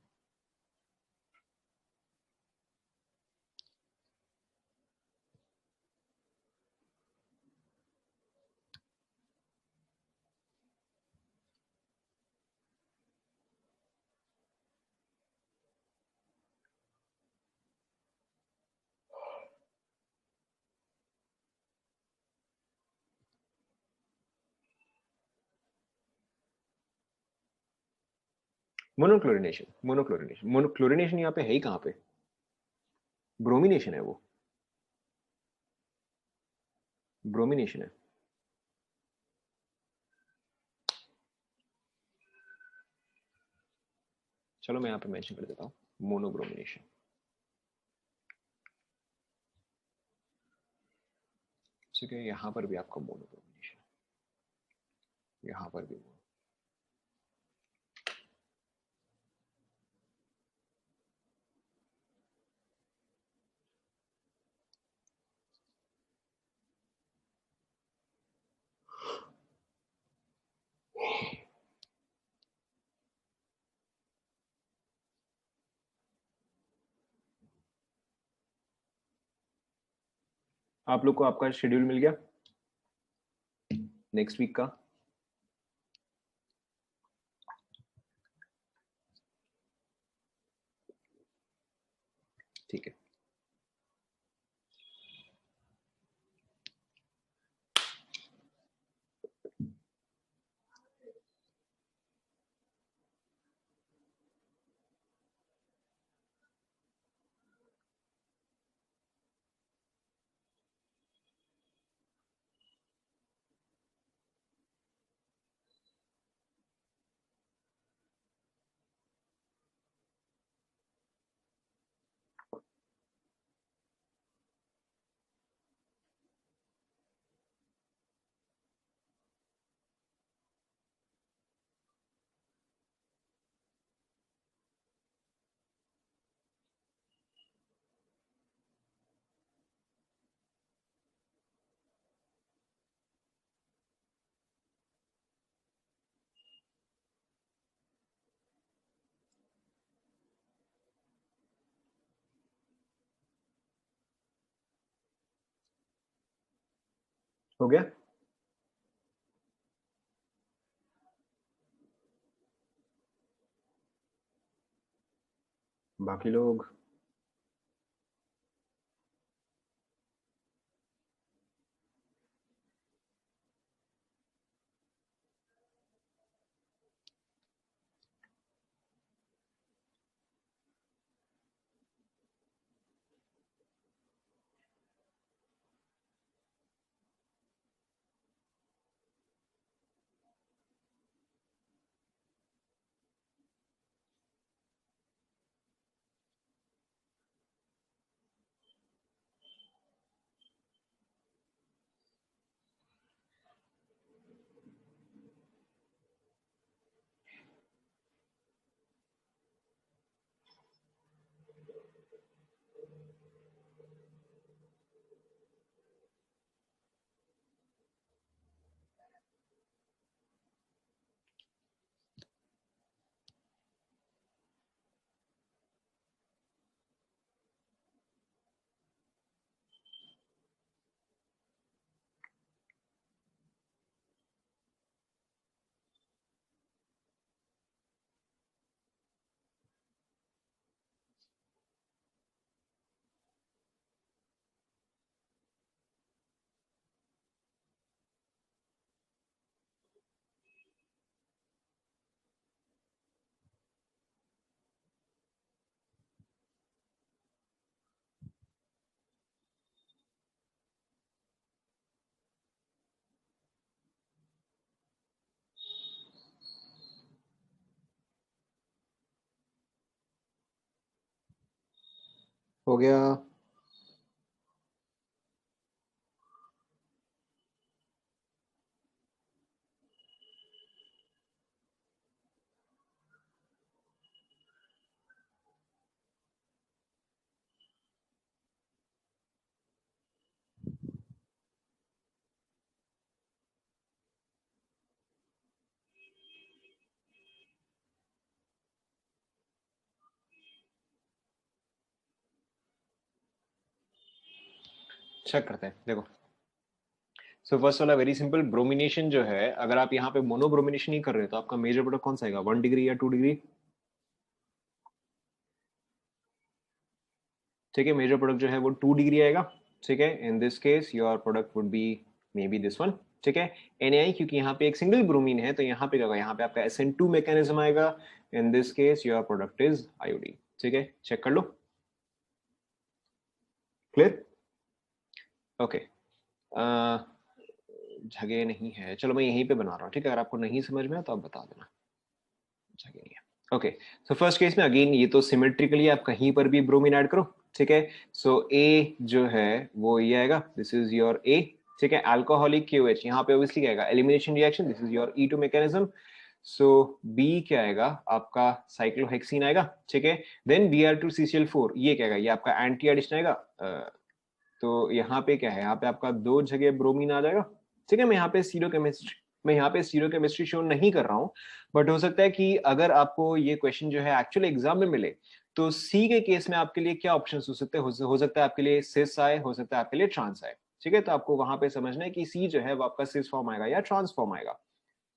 मोनोक्लोरिनेशन, मोनोक्लोरिनेशन, मोनोक्लोरिनेशन यहाँ पे है ही कहाँ पे? ब्रोमिनेशन है वो, ब्रोमिनेशन है। चलो मैं यहाँ पे मेंशन कर देता हूँ, मोनोब्रोमिनेशन। ठीक है, यहाँ पर भी आपका मोनोब्रोमिनेशन, यहाँ पर भी mono। आप लोग को आपका शेड्यूल मिल गया नेक्स्ट वीक का? ठीक है। हो गया? बाकी लोग? हो गया। चेक करते हैं, देखो। सो फर्स्ट वाला वेरी सिंपल, ब्रोमिनेशन जो है, अगर आप यहाँ पे मोनोब्रोमिनेशन ही कर रहे हो तो आपका मेजर प्रोडक्ट कौन सा आएगा, 1 डिग्री या 2 डिग्री? ठीक है, मेजर प्रोडक्ट जो है वो 2 डिग्री आएगा। ठीक है, in this case your product would B may be this one. ठीक है, NaI, क्योंकि यहाँ पे एक सिंगल ब्रोमीन है तो यहाँ पे क्या होगा, यहाँ पे आपका SN2 मैकेनिज्म आएगा। इन this case your product is iodine. ठीक है, चेक कर लो। क्लियर? ओके, जगह नहीं है, चलो मैं यहीं पे बना रहा हूँ। ठीक है, अगर आपको नहीं समझ में आया तो आप बता देना, जगह नहीं है। ओके, सो फर्स्ट केस में अगेन ये तो सिमेट्रिकली आप कहीं पर भी ब्रोमीन ऐड करो। ठीक है, सो ए जो है वो ये आएगा, दिस इज योर ए। ठीक है, अल्कोहलिक KOH, यहाँ पे ऑब्वियसली क्या आएगा, elimination reaction, this is your E2 mechanism. So B क्या आएगा आपका, साइक्लोहेक्सीन आएगा। ठीक है, देन Br2CCl4, ये क्या आएगा, ये आपका एंटी एडिशन आएगा। तो यहाँ पे क्या है, यहाँ पे आपका 2 जगह ब्रोमीन आ जाएगा। ठीक है, मैं यहाँ पे सीरो केमिस्ट्री शो नहीं कर रहा हूँ, बट हो सकता है कि अगर आपको ये क्वेश्चन जो है एक्चुअल एग्जाम में मिले तो सी के केस में आपके लिए क्या ऑप्शन हो सकते हैं, हो सकता है आपके लिए सिस आए, हो सकता है आपके लिए ट्रांस आए। ठीक है, तो आपको वहां पे समझना है कि सी जो है वो आपका सिस फॉर्म आएगा या ट्रांस फॉर्म आएगा।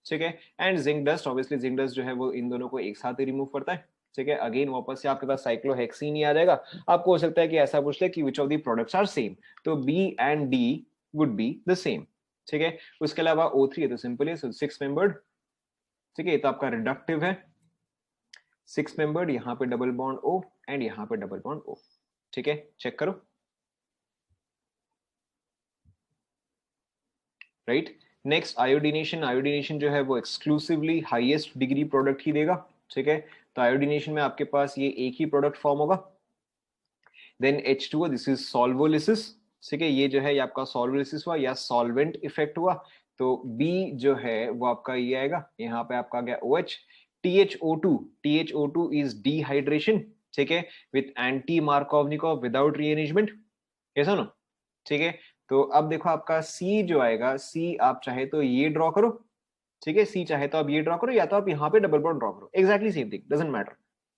ठीक है, and zinc dust, obviously zinc dust जो है वो इन दोनों को एक साथ ही रिमूव करता है। ठीक है, अगेन वापस से आपके पास साइक्लोहेक्सीन ही आ जाएगा। आपको हो सकता है कि ऐसा पूछ ले कि which of the products are same, तो B and D would be the same. ठीक है, उसके अलावा O3 है तो सिंपल है, 6 मेंबर्ड। ठीक है, ये तो आपका रिडक्टिव है, 6 मेंबर्ड, यहाँ पे डबल बॉन्ड O एंड यहाँ पे डबल बॉन्ड O। ठीक है, चेक करो। Right, next iodination. आयोडीनेशन जो है वो एक्सक्लूसिवली हाईएस्ट डिग्री प्रोडक्ट ही देगा। ठीक है, तो आयोडीनेशन में आपके पास ये एक ही प्रोडक्ट फॉर्म होगा। Then H2O, this is solvolysis. ठीक है, ये जो है ये आपका सॉल्वोलिसिस हुआ या सॉल्वेंट इफेक्ट हुआ। तो B जो है वो आपका ये आएगा, यहाँ पे आपका आ गया OH। THO2, THO2 is dehydration. ठीक है, विथ एंटी मार्कोवनिकॉव विदाउट रीअरेंजमेंट, ऐसा ना। ठीक है, तो अब देखो आपका सी जो आएगा, सी आप चाहे तो ये ड्रॉ करो। ठीक है, सी चाहे तो आप ये ड्रॉ करो या तो आप यहाँ पे डबल बॉन्ड ड्रॉ करो, exactly same thing, doesn't matter.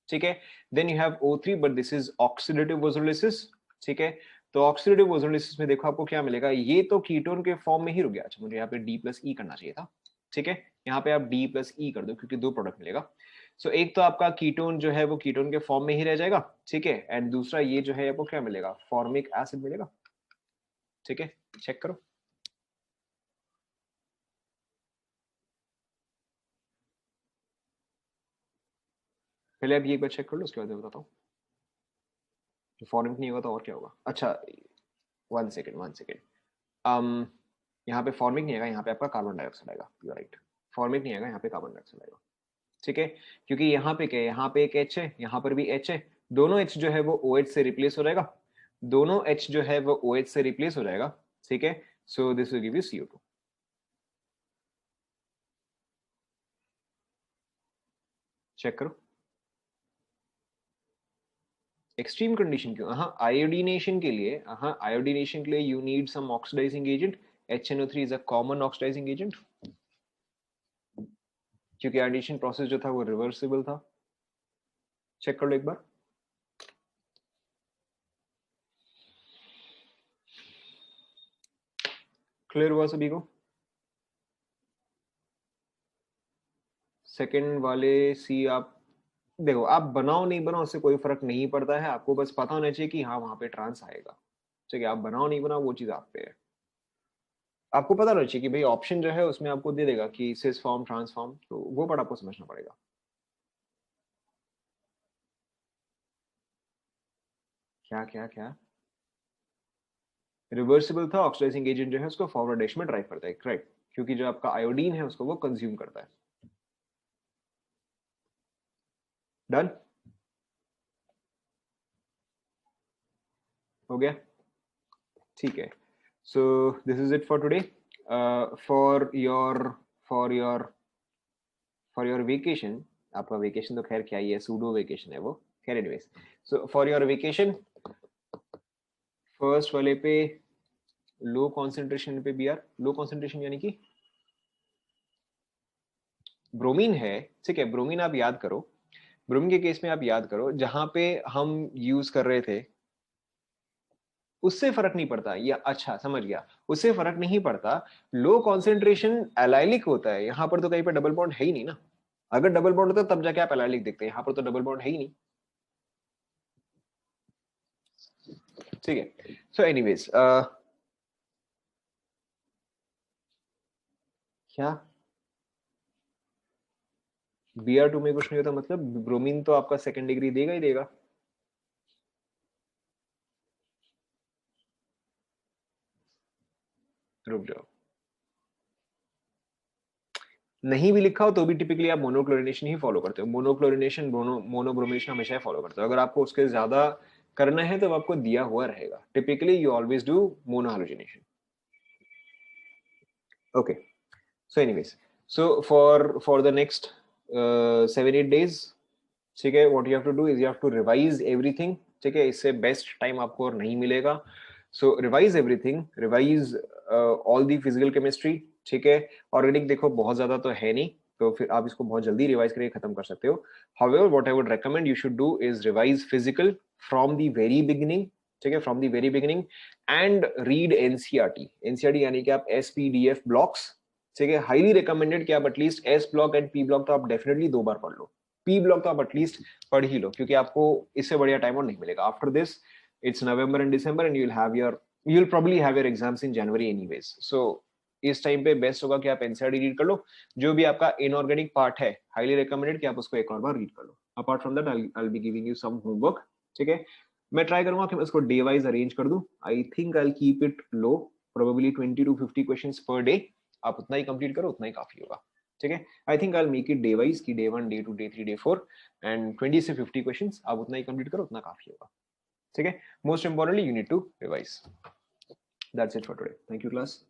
ठीक है, then you have O3, but this is oxidative ozonolysis. ठीक है, तो ऑक्सीडेटिव ओजोलिसिस में देखो आपको क्या मिलेगा, ये तो कीटोन के फॉर्म में ही रुक गया। अच्छा, मुझे यहाँ पे D+E करना चाहिए था। ठीक है, यहाँ पे आप D+E कर दो क्योंकि दो प्रोडक्ट मिलेगा। सो एक तो आपका कीटोन जो है वो कीटोन के फॉर्म में ही रह जाएगा। ठीक है, एंड दूसरा ये जो है वो क्या मिलेगा, फॉर्मिक एसिड मिलेगा। ठीक है, चेक करो। पहले आप ये एक बार चेक कर लो, उसके बाद मैं बताता हूँ। फॉर्मिक नहीं होगा तो और क्या होगा, अच्छा 1 सेकेंड 1 सेकेंड। यहाँ पे फॉर्मिक नहीं आएगा, यहाँ पे आपका कार्बन डाइऑक्साइड आएगा, यू राइट। फॉर्मिक नहीं आएगा, यहाँ पे कार्बन डाइऑक्साइड आएगा। ठीक है, क्योंकि यहाँ पे क्या है, यहाँ पे एक H है, यहाँ पर भी H है। दोनों H जो है वो OH से रिप्लेस हो जाएगा। दोनों H जो है वो OH से रिप्लेस हो जाएगा। ठीक है, so this will give you CO2। Check करो। एक्सट्रीम कंडीशन क्यों, हाँ आयोडीनेशन के लिए, हाँ आयोडीनेशन के लिए you need some oxidizing agent. HNO3 is a common oxidizing agent, क्योंकि आयोडीनेशन प्रोसेस जो था वो रिवर्सिबल था। चेक कर लो एक बार। क्लियर हुआ सभी को? सेकंड वाले सी आप देखो, आप बनाओ नहीं बनाओ उससे कोई फर्क नहीं पड़ता है, आपको बस पता होना चाहिए कि हाँ वहां पे ट्रांस आएगा। ठीक है, आप बनाओ नहीं बनाओ वो चीज आप पे है। आपको पता होना चाहिए कि भाई ऑप्शन जो है उसमें आपको दे देगा कि सिस फॉर्म ट्रांस फॉर्म, तो वो पढ़ आपको समझना पड़ेगा। क्या क्या क्या, रिवर्सिबल था, ऑक्सीडाइजिंग एजेंट जो है उसको फॉरवर्डेशन में ड्राइव करता है, करेक्ट, क्योंकि जो आपका आयोडीन है उसको वो कंज्यूम करता है। डन। हो गया, ठीक है। So this is it for today. For your vacation, आपका वेकेशन तो खैर क्या ही है, सूडो वेकेशन है वो, खैर anyways. So for your vacation, first वाले पे लो कॉन्सेंट्रेशन पे बी आर, लो कॉन्सेंट्रेशन यानी कि ब्रोमीन है, ठीक है। ब्रोमीन आप याद करो, ब्रोमीन के केस में आप याद करो, जहां पे हम यूज कर रहे थे उससे फर्क नहीं पड़ता, या अच्छा समझ गया, उससे फर्क नहीं पड़ता। लो कॉन्सेंट्रेशन एलाइलिक होता है, यहाँ पर तो कहीं पर डबल बॉन्ड है ही नहीं ना। अगर डबल बॉन्ड होता तब जाके आप एलाइलिक देखते हैं, यहाँ पर तो डबल बॉन्ड है ही नहीं, ठीक है। सो एनीवेज क्या Br2 में कुछ नहीं होता, मतलब ब्रोमीन तो आपका सेकंड डिग्री देगा ही देगा। रुक जाओ, नहीं भी लिखा हो तो भी टिपिकली आप मोनोक्लोरिनेशन ही फॉलो करते हो, मोनोक्लोरिनेशन मोनोब्रोमिनेशन हमेशा फॉलो करते हो। अगर आपको उसके ज्यादा करना है तो आपको दिया हुआ रहेगा, typically you always do monohalogenation. Okay, so anyways, so for the next 7-8 days, ठीक है, what you have to do is you have to revise everything, ठीक है। इससे बेस्ट टाइम आपको और नहीं मिलेगा। So revise everything, revise all the physical chemistry, ठीक है। ऑर्गेनिक देखो बहुत ज्यादा तो है नहीं, तो फिर आप इसको बहुत जल्दी रिवाइज करके खत्म कर सकते हो। However what I would recommend you should do is revise physical from the very beginning, ठीक है, from the very beginning, and read NCERT. NCERT यानी कि आप एसपीडीएफ ब्लॉक्स, ठीक है, हाईली रिकमेंडेड कि आप at least S block and P block तो आप डेफिनेटली 2 बार पढ़ लो, पी ब्लॉक तो आप एटलीस्ट पढ़ ही लो, क्योंकि आपको इससे बढ़िया टाइम और नहीं मिलेगा। After this it's November and December and you will probably have your exams in January anyways, so इस टाइम पे बेस्ट होगा कि आप एनसीईआरटी रीड कर लो। जो भी आपका इनऑर्गेनिक पार्ट है, हाईली रिकमेंडेड कि आप उसको एक और बार रीड कर लो। Apart from that I be giving you some homework, ठीक है। मैं ट्राई करूंगा कि मैं उसको डे वाइज अरेंज कर दूं। आई think I keep it low, probably 20 to 50 questions per day. आप उतना ही कंप्लीट करो, उतना ही काफी होगा, ठीक है। I think I make it day wise की day 1 day 2 day 3 day 4 and 20 से 50 क्वेश्चंस, आप उतना ही कंप्लीट करो, उतना काफी होगा, ठीक है। Most importantly you need to revise. That's it for today, thank you class.